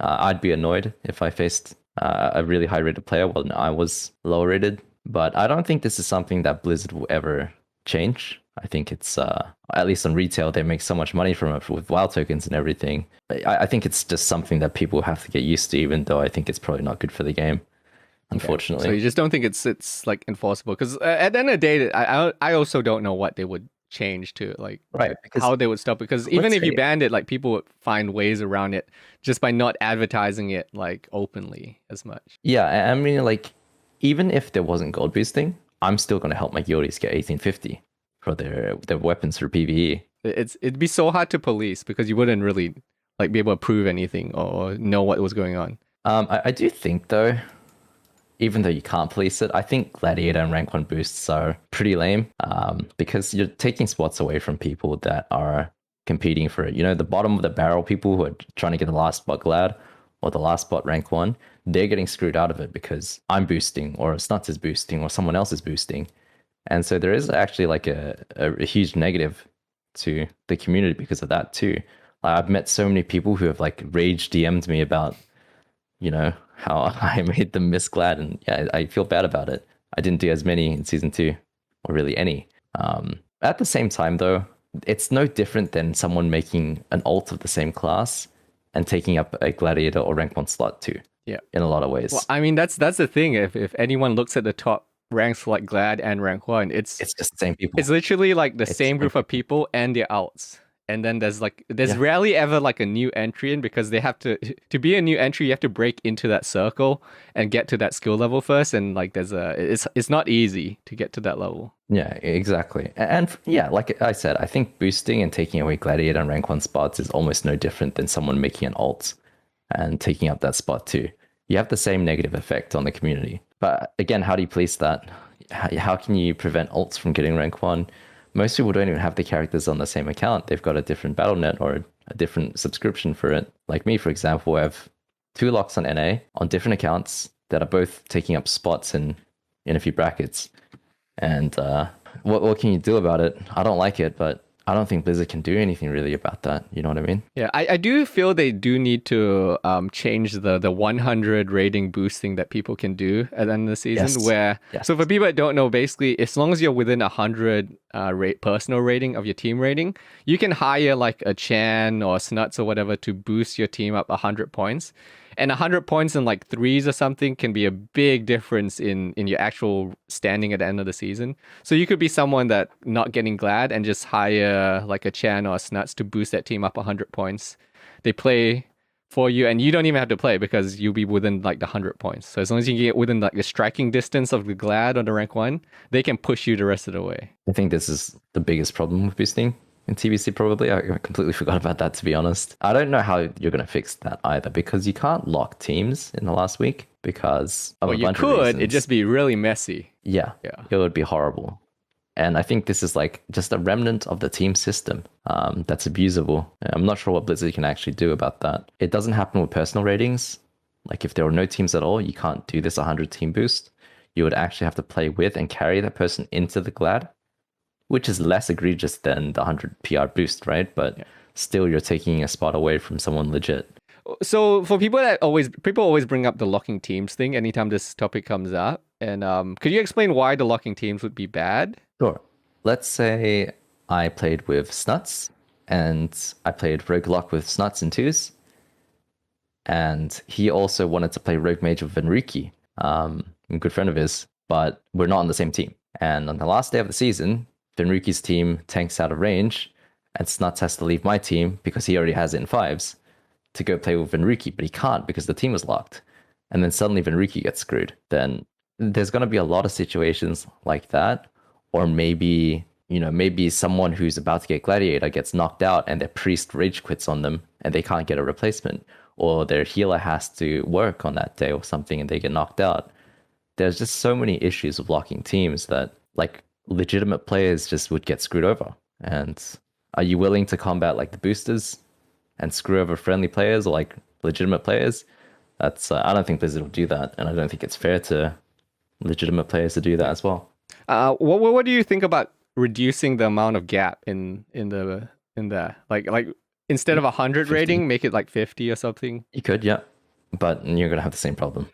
I'd be annoyed if I faced a really high rated player while I was lower rated. But I don't think this is something that Blizzard will ever change. I think it's, at least on retail, they make so much money from it with WoW tokens and everything. I think it's just something that people have to get used to, even though I think it's probably not good for the game, unfortunately. So you just don't think it's like enforceable? Because at the end of the day, I also don't know what they would change to like Right, because how they would stop it. Because even let's if you say- banned it, like people would find ways around it just by not advertising it like openly as much. Yeah, I mean, like, even if there wasn't gold boosting, I'm still going to help my guildies get 1850 for their weapons for PvE. It'd be so hard to police because you wouldn't really like be able to prove anything or know what was going on. I do think, though, even though you can't police it, I think Gladiator and Rank 1 boosts are pretty lame because you're taking spots away from people that are competing for it. You know, the bottom of the barrel people who are trying to get the last spot Glad or the last spot Rank 1, they're getting screwed out of it because I'm boosting or Snuts is boosting or someone else is boosting. And so there is actually like a huge negative to the community because of that too. I've met so many people who have like rage DM'd me about, you know, how I made them miss Glad, and yeah, I feel bad about it. I didn't do as many in season 2, or really any. At the same time, though, it's no different than someone making an alt of the same class and taking up a Gladiator or rank 1 slot too. Yeah. In a lot of ways. Well, I mean that's the thing. If anyone looks at the top ranks like Glad and rank 1, it's just the same people. It's literally like the It's same group same of people and their alts. And then there's Yeah. rarely ever like a new entry in because they have to be a new entry, you have to break into that circle and get to that skill level first. And like it's not easy to get to that level. Yeah, exactly. And yeah, like I said, I think boosting and taking away Gladiator and rank 1 spots is almost no different than someone making an alt and taking up that spot too. You have the same negative effect on the community. But again, how do you police that? How can you prevent alts from getting rank 1? Most people don't even have the characters on the same account. They've got a different BattleNet or a different subscription for it. Like me, for example, I have 2 locks on NA on different accounts that are both taking up spots in a few brackets. And what can you do about it? I don't like it, but I don't think Blizzard can do anything really about that. You know what I mean? Yeah, I do feel they do need to change the 100 rating boosting that people can do at the end of the season. Yes. Where Yes. So for people that don't know, basically, as long as you're within 100 personal rating of your team rating, you can hire like a Chan or Snuts or whatever to boost your team up 100 points. And 100 points in like threes or something can be a big difference in your actual standing at the end of the season. So you could be someone that not getting Glad and just hire like a Chan or a Snuts to boost that team up 100 points. They play for you and you don't even have to play because you'll be within like the 100 points. So as long as you get within like the striking distance of the Glad or the rank 1, they can push you the rest of the way. I think this is the biggest problem with boosting in TBC probably. I completely forgot about that, to be honest. I don't know how you're going to fix that either because you can't lock teams in the last week because of Well, a you bunch of could, reasons. it'd just be really messy. Yeah, it would be horrible. And I think this is like just a remnant of the team system that's abusable. I'm not sure what Blizzard can actually do about that. It doesn't happen with personal ratings. Like if there are no teams at all, you can't do this 100 team boost. You would actually have to play with and carry that person into the Glad which is less egregious than the 100 PR boost, right? But still, you're taking a spot away from someone legit. So for people always bring up the locking teams thing anytime this topic comes up. And could you explain why the locking teams would be bad? Sure. Let's say I played with Snuts, and I played Rogue Lock with Snuts and twos, and he also wanted to play Rogue Mage with Venriki, a good friend of his, but we're not on the same team. And on the last day of the season, Venriki's team tanks out of range, and Snuts has to leave my team because he already has it in fives to go play with Venriki, but he can't because the team is locked. And then suddenly Venriki gets screwed. Then there's going to be a lot of situations like that. Or maybe, maybe someone who's about to get Gladiator gets knocked out and their priest rage quits on them and they can't get a replacement. Or their healer has to work on that day or something and they get knocked out. There's just so many issues with locking teams that like legitimate players just would get screwed over. And are you willing to combat like the boosters and screw over friendly players or like legitimate players? That's I don't think Blizzard will do that, and I don't think it's fair to legitimate players to do that as well. What do you think about reducing the amount of gap in the like instead of 100 50. rating, make it like 50 or something? You could, yeah, but you're gonna have the same problem.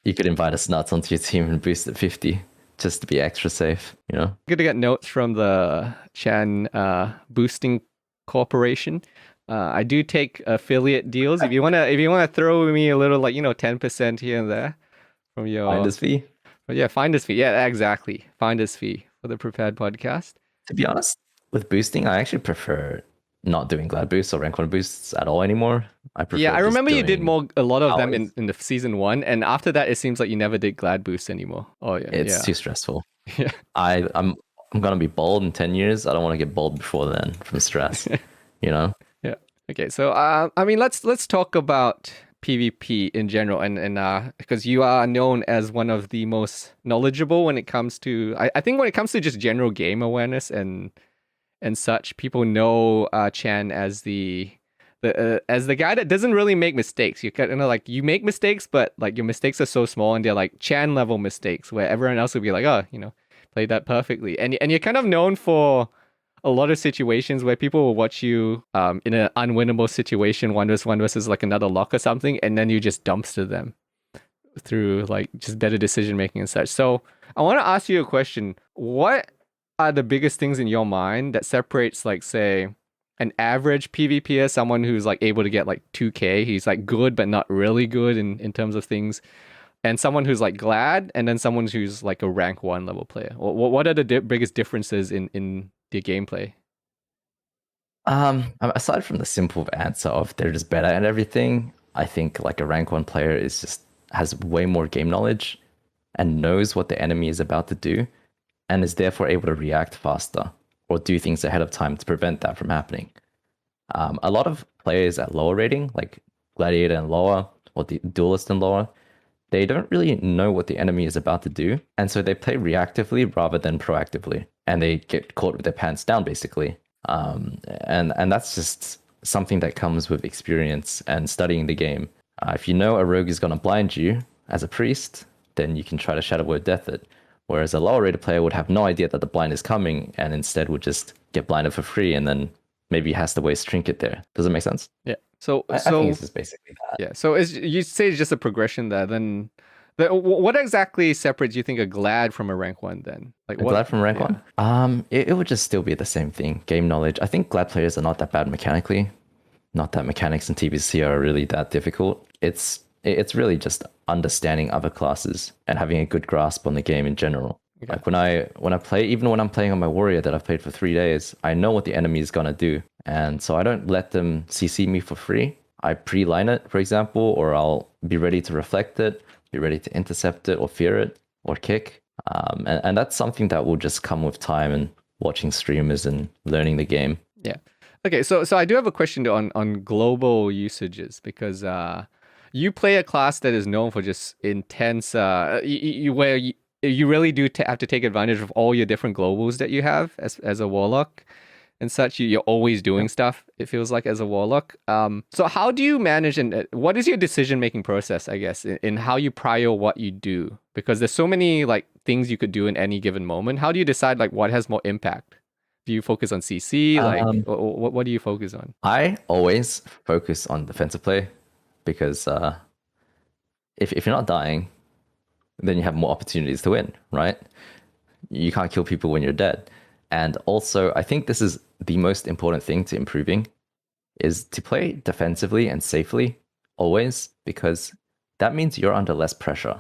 You could invite a Snuts onto your team and boost at 50 just to be extra safe, Good to get notes from the Chan boosting corporation. I do take affiliate deals. If you wanna throw me a little 10% here and there from your finder's fee. Yeah, finder's fee. Yeah, exactly. Finder's fee for the Prepared podcast. To be honest, with boosting, I actually prefer not doing glad boosts or rank 1 boosts at all anymore. I remember you did a lot of them hours. in the season 1, and after that it seems like you never did glad boosts anymore. Oh yeah. It's too stressful. Yeah. I'm gonna be bald in 10 years. I don't want to get bald before then from stress. Yeah. Okay. So let's talk about PvP in general, and because you are known as one of the most knowledgeable when it comes to I think when it comes to just general game awareness and such, people know Chan as the guy that doesn't really make mistakes. You kind of like you make mistakes, but like your mistakes are so small and they're like Chan level mistakes where everyone else would be like, oh, played that perfectly. And you're kind of known for a lot of situations where people will watch you in an unwinnable situation, one versus like another lock or something, and then you just dumpster them through like just better decision making and such. So I want to ask you a question. What are the biggest things in your mind that separates, like, say, an average PvPer, someone who's like able to get like 2k, he's like good but not really good in terms of things, and someone who's like glad, and then someone who's like a rank 1 level player? What are the biggest differences in the gameplay? Aside from the simple answer of they're just better at everything, I think like a rank 1 player has way more game knowledge and knows what the enemy is about to do, and is therefore able to react faster or do things ahead of time to prevent that from happening. A lot of players at lower rating, like Gladiator and lower, or the Duelist and lower, they don't really know what the enemy is about to do, and so they play reactively rather than proactively, and they get caught with their pants down, basically. And that's just something that comes with experience and studying the game. If you know a rogue is going to blind you as a priest, then you can try to Shadow Word Death it. Whereas a lower rated player would have no idea that the blind is coming and instead would just get blinded for free and then maybe has to waste trinket there. Does it make sense? Yeah. So I think it's just basically that. Yeah. So you say it's just a progression there. Then what exactly separates, you think, a glad from a rank 1 then? Like a glad from rank 1? It would just still be the same thing. Game knowledge. I think glad players are not that bad mechanically. Not that mechanics in TBC are really that difficult. It's really just understanding other classes and having a good grasp on the game in general. Okay. Like when I play, even when I'm playing on my warrior that I've played for 3 days, I know what the enemy is gonna do, and so I don't let them CC me for free. I pre-line it, for example, or I'll be ready to reflect it, be ready to intercept it, or fear it, or kick. And that's something that will just come with time and watching streamers and learning the game. Yeah. Okay. So I do have a question on global usages, because you play a class that is known for just intense, where you really do have to take advantage of all your different globals that you have as a warlock. and such. You're always doing stuff, it feels like, as a warlock. So how do you manage, and what is your decision-making process, I guess, in how you prior what you do? Because there's so many like things you could do in any given moment. How do you decide like what has more impact? Do you focus on CC? Like, what do you focus on? I always focus on defensive play because if you're not dying, then you have more opportunities to win, right? You can't kill people when you're dead. And also, I think this is the most important thing to improving is to play defensively and safely always, because that means you're under less pressure.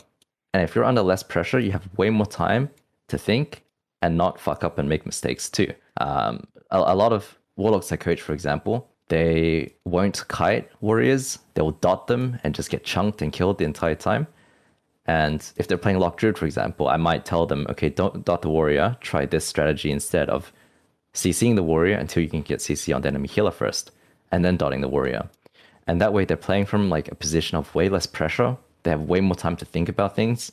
And if you're under less pressure, you have way more time to think and not fuck up and make mistakes too. A lot of warlocks I coach, for example, they won't kite warriors. They'll dot them and just get chunked and killed the entire time. And if they're playing Lock Druid, for example, I might tell them, okay, don't dot the warrior. Try this strategy instead of CCing the warrior until you can get CC on the enemy healer first, and then dotting the warrior. And that way they're playing from like a position of way less pressure. They have way more time to think about things,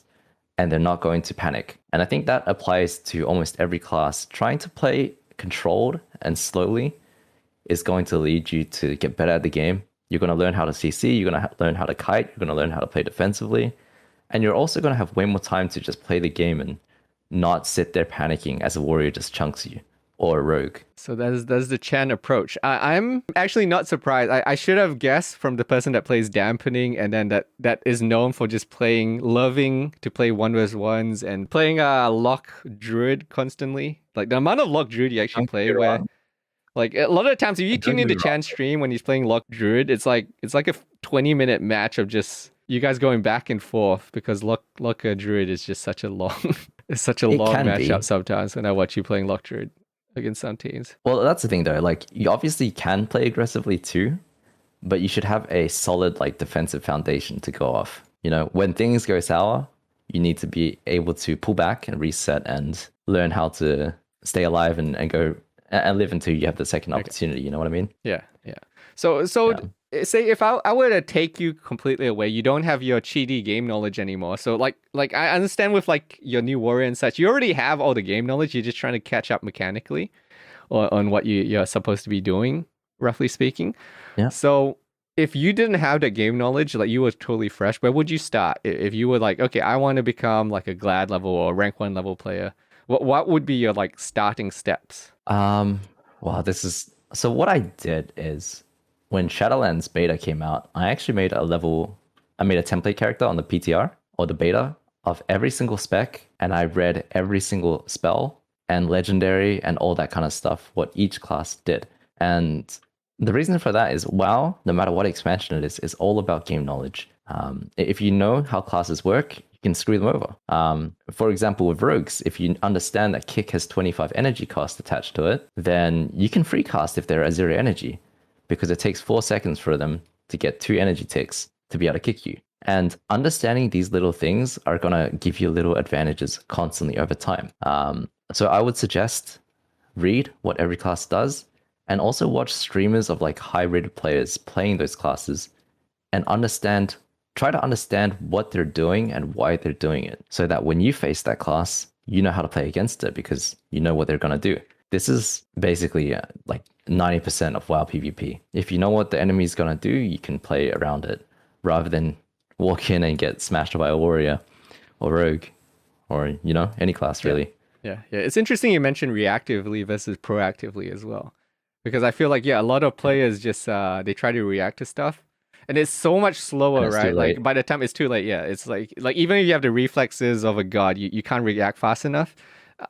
and they're not going to panic. And I think that applies to almost every class. Trying to play controlled and slowly is going to lead you to get better at the game. You're going to learn how to CC, you're going to learn how to kite, you're going to learn how to play defensively. And you're also going to have way more time to just play the game and not sit there panicking as a warrior just chunks you or a rogue. So that's the Chan approach. I'm actually not surprised. I should have guessed from the person that plays dampening and then that is known for just loving to play 1v1s and playing Lock Druid constantly. Like the amount of Lock Druid you actually play where like a lot of the times if you tune into Chan's stream when he's playing Lock Druid, it's like a 20-minute match of just you guys going back and forth because Lock Druid is just such a long matchup sometimes when I watch you playing Lock Druid against some teams. Well, that's the thing though. Like you obviously can play aggressively too, but you should have a solid like defensive foundation to go off. You know, when things go sour, you need to be able to pull back and reset and learn how to stay alive and go and live until you have the second opportunity. You know what I mean? Yeah. So say if I were to take you completely away, you don't have your cheaty game knowledge anymore. So like I understand with like your new warrior and such, you already have all the game knowledge. You're just trying to catch up mechanically on what you're supposed to be doing, roughly speaking. Yeah. So if you didn't have that game knowledge, like you were totally fresh, where would you start? If you were like, okay, I want to become like a Glad level or rank 1 level player, what would be your like starting steps? Wow, so what I did is when Shadowlands beta came out, I actually made a template character on the PTR or the beta of every single spec, and I read every single spell and legendary and all that kind of stuff, what each class did. And the reason for that is WoW, no matter what expansion it is all about game knowledge. If you know how classes work, you can screw them over. For example, with rogues, if you understand that kick has 25 energy cost attached to it, then you can free cast if they're at 0 energy, because it takes 4 seconds for them to get 2 energy ticks to be able to kick you. And understanding these little things are going to give you little advantages constantly over time. So I would suggest read what every class does and also watch streamers of like high-rated players playing those classes and try to understand what they're doing and why they're doing it, so that when you face that class, you know how to play against it because you know what they're going to do. This is basically like 90% of WoW PvP. If you know what the enemy is going to do, you can play around it rather than walk in and get smashed by a warrior or rogue or, you know, any class really. Yeah. It's interesting you mentioned reactively versus proactively as well. Because I feel like, a lot of players just, they try to react to stuff. And it's so much slower, right? Like by the time it's too late, it's like even if you have the reflexes of a god, you can't react fast enough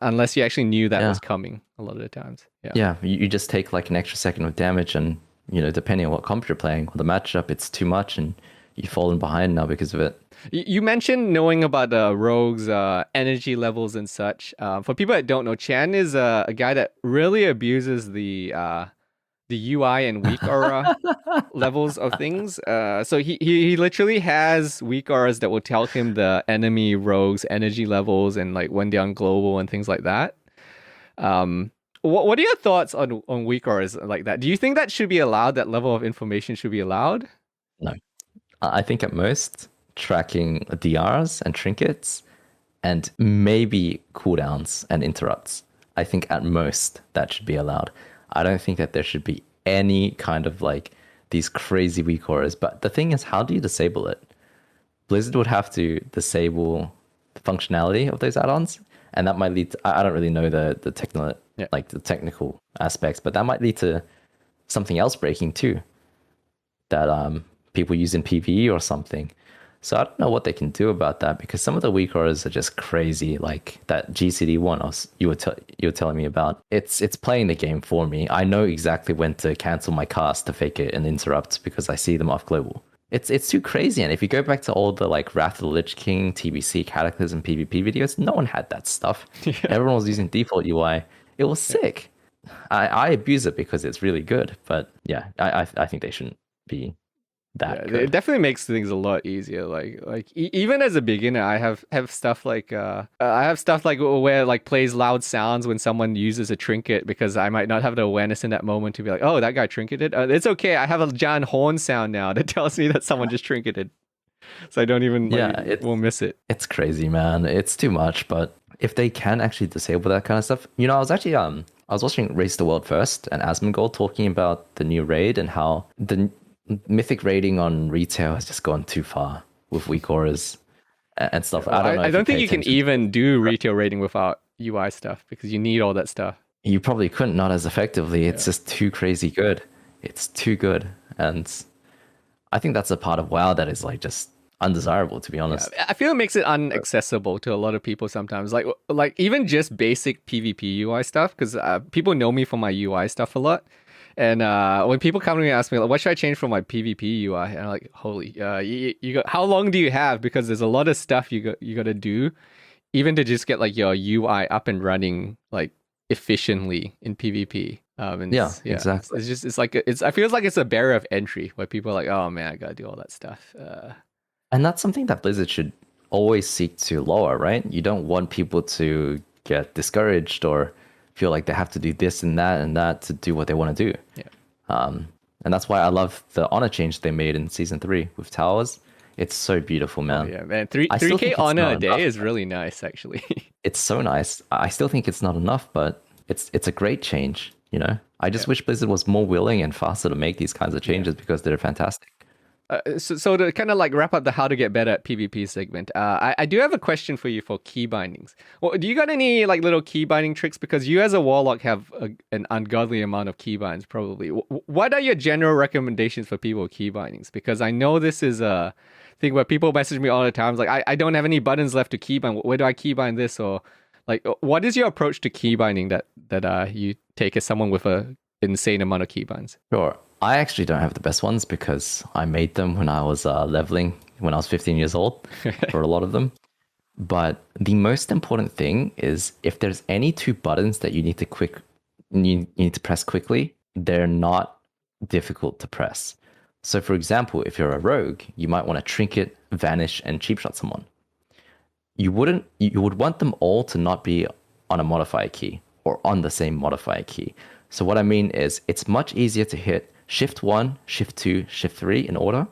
unless you actually knew that was coming a lot of the times. Yeah, you just take like an extra second of damage and, you know, depending on what comp you're playing or the matchup, it's too much and you've fallen behind now because of it. You mentioned knowing about the rogues' energy levels and such. For people that don't know, Chan is a guy that really abuses the UI and weakauras levels of things. So he literally has weakauras that will tell him the enemy rogues' energy levels and like when they're on global and things like that. What are your thoughts on weakauras like that? Do you think that should be allowed? That level of information should be allowed? No, I think at most tracking DRs and trinkets and maybe cooldowns and interrupts. I think at most that should be allowed. I don't think that there should be any kind of like these crazy weakauras. But the thing is, how do you disable it? Blizzard would have to disable the functionality of those add-ons, and that might lead to, I don't really know the technical like the technical aspects, but that might lead to something else breaking too, that people use in PvE or something. So I don't know what they can do about that, because some of the weakauras are just crazy, like that GCD one you were telling me about. It's playing the game for me. I know exactly when to cancel my cast to fake it and interrupt because I see them off global. It's too crazy. And if you go back to all the like Wrath of the Lich King, TBC, Cataclysm, PvP videos, no one had that stuff. Everyone was using default UI. It was sick. I abuse it because it's really good, but yeah, I think they shouldn't be that good. It definitely makes things a lot easier. Even as a beginner, I have stuff like where like plays loud sounds when someone uses a trinket, because I might not have the awareness in that moment to be like, oh, that guy trinketed. It's okay. I have a giant horn sound now that tells me that someone just trinketed, so I don't even won't miss it. It's crazy, man. It's too much. But if they can actually disable that kind of stuff, I was actually I was watching Race the World First and Asmongold talking about the new raid and how the mythic rating on retail has just gone too far with weakauras and stuff. I don't think you can even do retail rating without UI stuff, because you need all that stuff. You probably couldn't, not as effectively. It's just too crazy good. It's too good. And I think that's a part of WoW that is like just undesirable, to be honest. I feel it makes it inaccessible to a lot of people sometimes. Like even just basic PvP UI stuff, because people know me for my UI stuff a lot. And when people come to me and ask me, like, what should I change from my PvP UI? And I'm like, holy, you got, how long do you have? Because there's a lot of stuff you got to do, even to just get like your UI up and running like efficiently in PvP. Exactly. I feel like it's a barrier of entry where people are like, oh man, I gotta do all that stuff. And that's something that Blizzard should always seek to lower, right? You don't want people to get discouraged or feel like they have to do this and that to do what they want to do. And that's why I love the honor change they made in season 3 with towers. It's so beautiful, man. Oh, yeah, man. 3k honor a day is really nice, actually. It's so nice. I still think it's not enough, but it's a great change. I just wish Blizzard was more willing and faster to make these kinds of changes because they're fantastic. So to kind of like wrap up the how to get better at PvP segment, I do have a question for you for key bindings. Well, do you got any like little key binding tricks? Because you as a warlock have an ungodly amount of key binds probably. What are your general recommendations for people with key bindings? Because I know this is a thing where people message me all the time. It's like, I don't have any buttons left to keybind. Where do I keybind this? Or like, what is your approach to key binding that you take as someone with a insane amount of key binds? Sure. I actually don't have the best ones because I made them when I was leveling when I was 15 years old for a lot of them. But the most important thing is if there's any two buttons that you need to press quickly, they're not difficult to press. So for example, if you're a rogue, you might want to trinket, vanish, and cheap shot someone. You would want them all to not be on a modifier key or on the same modifier key. So what I mean is it's much easier to hit Shift 1, Shift 2, Shift 3 in order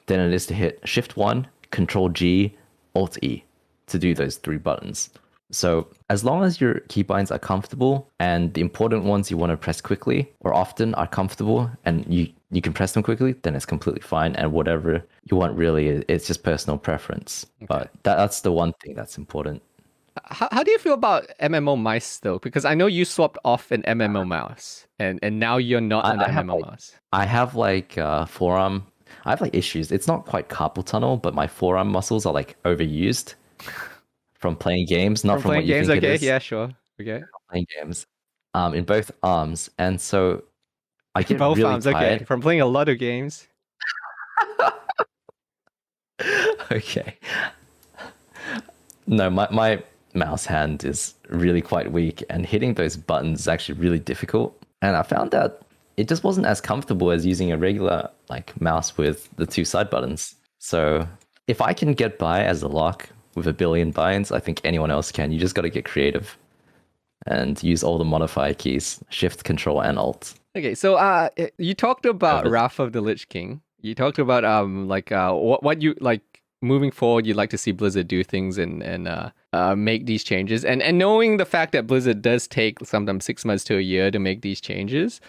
than it is to hit Shift 1, Control G, Alt E to do those 3 buttons. So as long as your keybinds are comfortable and the important ones you want to press quickly or often are comfortable and you can press them quickly, then it's completely fine. And whatever you want really, it's just personal preference. Okay. But that's the one thing that's important. How do you feel about MMO mice though? Because I know you swapped off an MMO mouse and now you're not on the MMO mouse. I have like forearm. I have like issues. It's not quite carpal tunnel, but my forearm muscles are like overused from playing games, not from what you think it is. Yeah, sure. Okay. Playing games in both arms. And so I get both really arms, tired. Okay. From playing a lot of games. Okay. No, my mouse hand is really quite weak and hitting those buttons is actually really difficult. And I found that it just wasn't as comfortable as using a regular like mouse with the 2 side buttons. So if I can get by as a lock with 1 billion binds, I think anyone else can. You just got to get creative and use all the modifier keys, Shift, Control, and Alt. Okay, so you talked about Wrath of the Lich King. You talked about what you like moving forward. You'd like to see Blizzard do things and make these changes, and knowing the fact that Blizzard does take sometimes 6 months to a year to make these changes,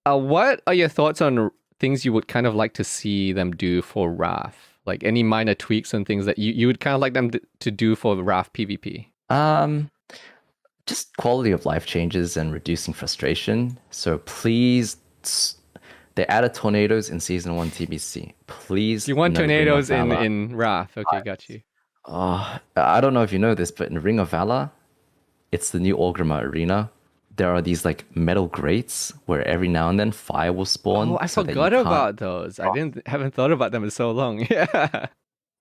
what are your thoughts on things you would kind of like to see them do for Wrath? Like any minor tweaks and things that you would kind of like them to do for Wrath PvP? Just quality of life changes and reducing frustration. So please, they added tornadoes in season 1 TBC. Please. You want no Ring of tornadoes Valor. in Wrath? Okay, got you. I don't know if you know this, but in Ring of Valor, it's the new Orgrimmar arena. There are these like metal grates where every now and then fire will spawn. Oh, I so that you forgot can't- about those. I haven't thought about them in so long. Yeah.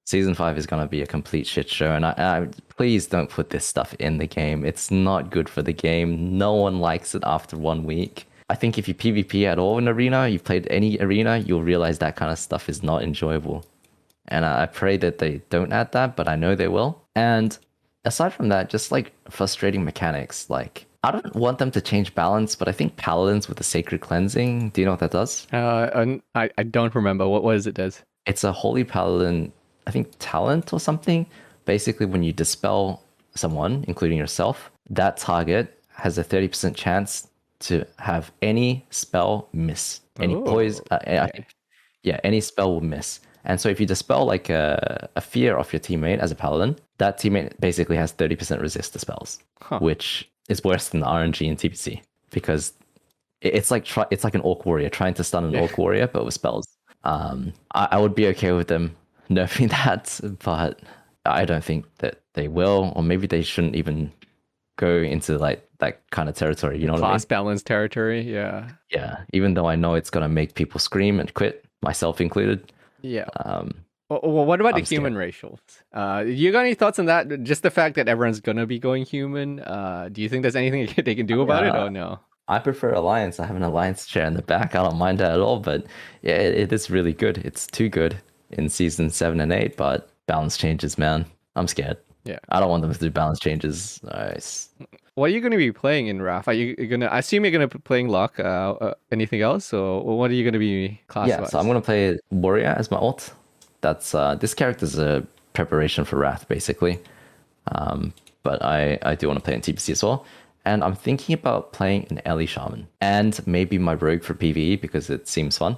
Season 5 is gonna be a complete shit show, and I please don't put this stuff in the game. It's not good for the game. No one likes it after 1 week. I think if you PvP at all in arena, you've played any arena, you'll realize that kind of stuff is not enjoyable. And I pray that they don't add that, but I know they will. And aside from that, just like frustrating mechanics. Like, I don't want them to change balance, but I think paladins with the sacred cleansing, do you know what that does? I don't remember. What is it does? It's a holy paladin, I think talent or something. Basically, when you dispel someone, including yourself, that target has a 30% chance to have any spell miss. Any poison, okay. yeah, any spell will miss. And so if you dispel like a fear of your teammate as a paladin, that teammate basically has 30% resist to spells, which is worse than the RNG in TPC because it's like an orc warrior trying to stun an orc warrior, but with spells. I would be okay with them nerfing that, but I don't think that they will, or maybe they shouldn't even go into like that kind of territory. You know what I mean? Class balance territory. Yeah. Yeah. Even though I know it's gonna make people scream and quit, myself included. Yeah. Well, what about the I'm human racials? You got any thoughts on that? Just the fact that everyone's gonna be going human. Do you think there's anything they can do about it, or no? I prefer Alliance. I have an Alliance chair in the back. I don't mind that at all. But yeah, it is really good. It's too good in season 7 and 8. But balance changes, man. I'm scared. Yeah. I don't want them to do balance changes. Nice. What are you going to be playing in Wrath? Are you gonna? I assume you're gonna be playing Locke. Anything else, or what are you gonna be class? Yeah, so I'm gonna play Warrior as my ult. That's this character's a preparation for Wrath, basically. But I do want to play in TPC as well. And I'm thinking about playing an Ellie Shaman and maybe my Rogue for PvE because it seems fun.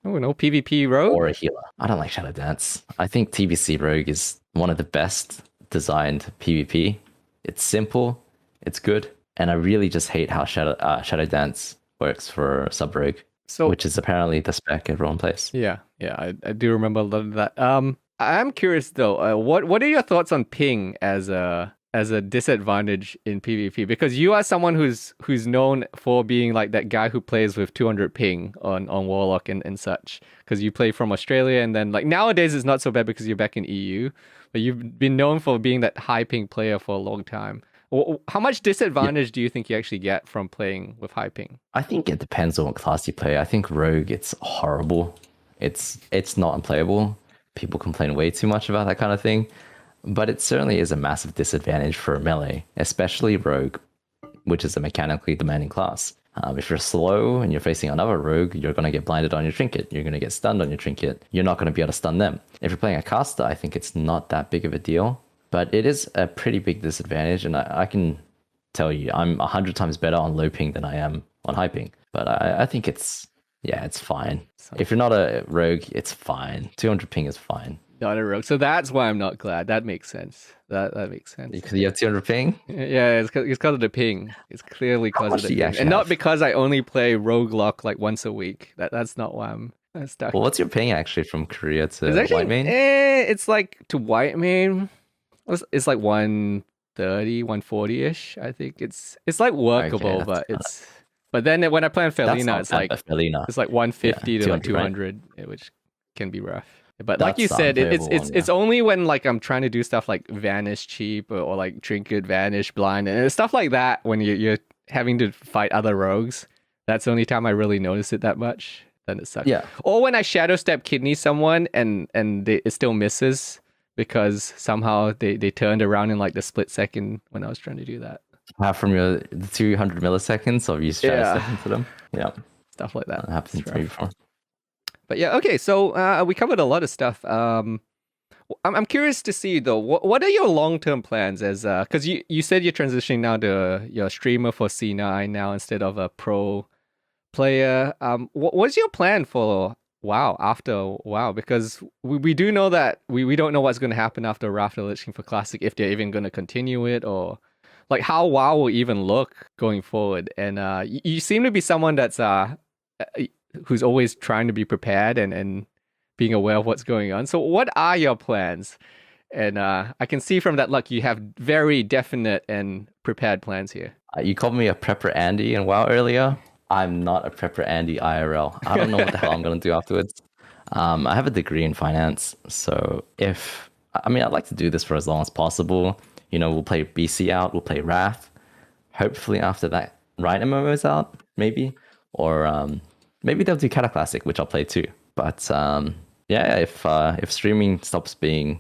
Oh, no PvP Rogue? Or a healer. I don't like Shadow Dance. I think TBC Rogue is one of the best designed PvP. It's simple, it's good, and I really just hate how Shadow Dance works for Sub Rogue, which is apparently the spec everyone plays. Yeah, I do remember a lot of that. I'm curious though, what are your thoughts on ping as a disadvantage in PvP? Because you are someone who's known for being like that guy who plays with 200 ping on Warlock and such. Because you play from Australia, and then like nowadays it's not so bad because you're back in EU, but you've been known for being that high ping player for a long time. How much disadvantage do you think you actually get from playing with high ping? I think it depends on what class you play. I think Rogue, it's horrible. It's not unplayable. People complain way too much about that kind of thing. But it certainly is a massive disadvantage for melee, especially Rogue, which is a mechanically demanding class. If you're slow and you're facing another Rogue, you're going to get blinded on your trinket. You're going to get stunned on your trinket. You're not going to be able to stun them. If you're playing a caster, I think it's not that big of a deal. But it is a pretty big disadvantage, and I can tell you, I'm 100 times better on low ping than I am on high ping. But I think it's fine. If you're not a Rogue, it's fine. 200 ping is fine. Not a Rogue. So that's why I'm not glad. That makes sense. That makes sense. Because you have 200 ping? Yeah, it's because of the ping. It's clearly because of the ping. And not because I only play Rogue Lock like once a week. That's not why I'm stuck. Well, what's your ping actually from Korea to White Main? It's like to White Main. It's like 130, 140-ish. I think it's like workable, but it's... But then when I play on Felina, it's like 150 to like 200, right? Which can be rough. But like you said, it's only when like I'm trying to do stuff like Vanish cheap or like Trinket, Vanish, Blind, and stuff like that when you're having to fight other rogues. That's the only time I really notice it that much. Then it sucks. Yeah. Or when I Shadow Step Kidney someone and it still misses because somehow they turned around in like the split second when I was trying to do that. From the 200 milliseconds of you Shadow Step into them. Yeah. Stuff like that. That happened to me before. But yeah, okay, so we covered a lot of stuff. I'm curious to see though, what are your long-term plans as because you said you're transitioning now to you're a streamer for C9 now instead of a pro player. What's your plan for WoW after WoW? Because we do know that we don't know what's going to happen after Raft Lich King for Classic, if they're even going to continue it, or like how WoW will even look going forward. And you seem to be someone that's who's always trying to be prepared and being aware of what's going on. So what are your plans? And I can see from that look you have very definite and prepared plans here. You called me a prepper Andy in WoW earlier. I'm not a prepper Andy IRL. I don't know what the hell I'm going to do afterwards. I have a degree in finance, so I'd like to do this for as long as possible. We'll play BC out, we'll play Wrath. Hopefully after that, Rite MMO is out, maybe. Or maybe they'll do Cataclassic, which I'll play too. But if streaming stops paying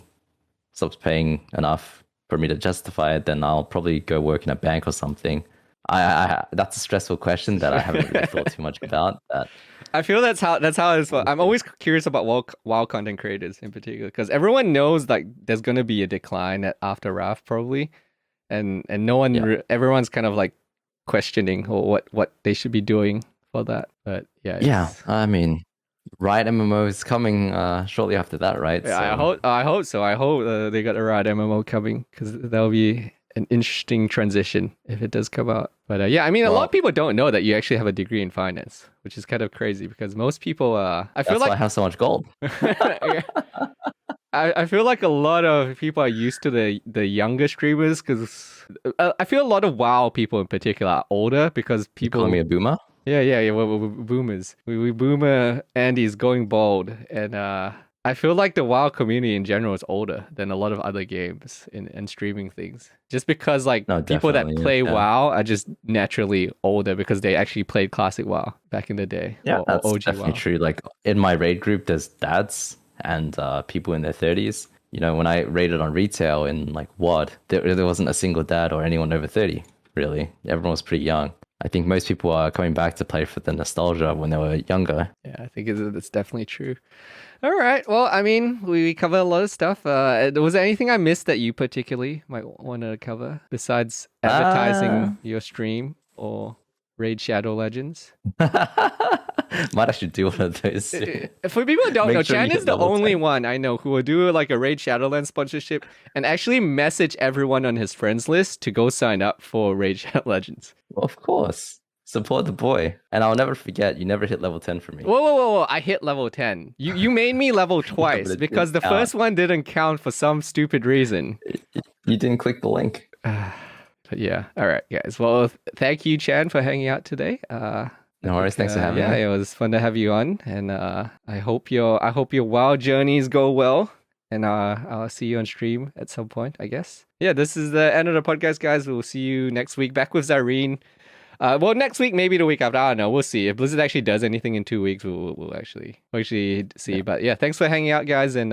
enough for me to justify it, then I'll probably go work in a bank or something. That's a stressful question that I haven't really thought too much about. I feel that's how it's. I'm always curious about WoW content creators in particular, because everyone knows like there's gonna be a decline after Raft probably, and no one everyone's kind of like questioning what they should be doing for that. But I mean, Riot MMO is coming shortly after that, right? Yeah, I hope so. I hope they got a Riot MMO coming, because that'll be an interesting transition if it does come out. But a lot of people don't know that you actually have a degree in finance, which is kind of crazy, because most people that's why I have so much gold. I feel like a lot of people are used to the younger streamers, because I feel a lot of WoW people in particular are older, because people call me a boomer. Yeah. We're boomers. We boomer Andy's going bald, and I feel like the WoW community in general is older than a lot of other games and streaming things. Just because people that play WoW are just naturally older because they actually played classic WoW back in the day. Yeah, or that's OG definitely WoW. true. Like in my raid group, there's dads and people in their 30s. When I raided on retail in like WoD, there wasn't a single dad or anyone over 30, really. Everyone was pretty young. I think most people are coming back to play for the nostalgia when they were younger. Yeah, I think it's definitely true. All right. Well, I mean, we covered a lot of stuff. Was there anything I missed that you particularly might want to cover besides advertising your stream or Raid Shadow Legends? Might actually do one of those soon. For people who don't know, sure Chan you is hit the level only 10. one I know who will do like a Raid Shadowlands sponsorship and actually message everyone on his friends list to go sign up for Raid Shadow Legends. Well, of course. Support the boy. And I'll never forget, you never hit level 10 for me. Whoa. I hit level 10. You made me level twice it because the didn't count. first one didn't count for some stupid reason. You didn't click the link. But yeah, all right, guys. Well, thank you, Chan, for hanging out today. No worries. Thanks for having me. Yeah, it was fun to have you on, and I hope your WoW journeys go well, and I'll see you on stream at some point, I guess. Yeah, this is the end of the podcast, guys. We'll see you next week back with Zareen. Well, next week, maybe the week after. I don't know. We'll see. If Blizzard actually does anything in 2 weeks, we'll actually see. But yeah, thanks for hanging out, guys, and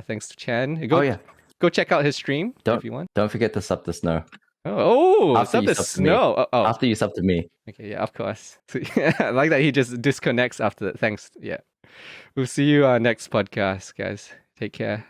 thanks to Chan. Go check out his stream if you want. Don't forget to sub the snow. Sub the snow. After you sub to me. Okay, yeah, of course. I like that he just disconnects after that. Thanks. Yeah. We'll see you next podcast, guys. Take care.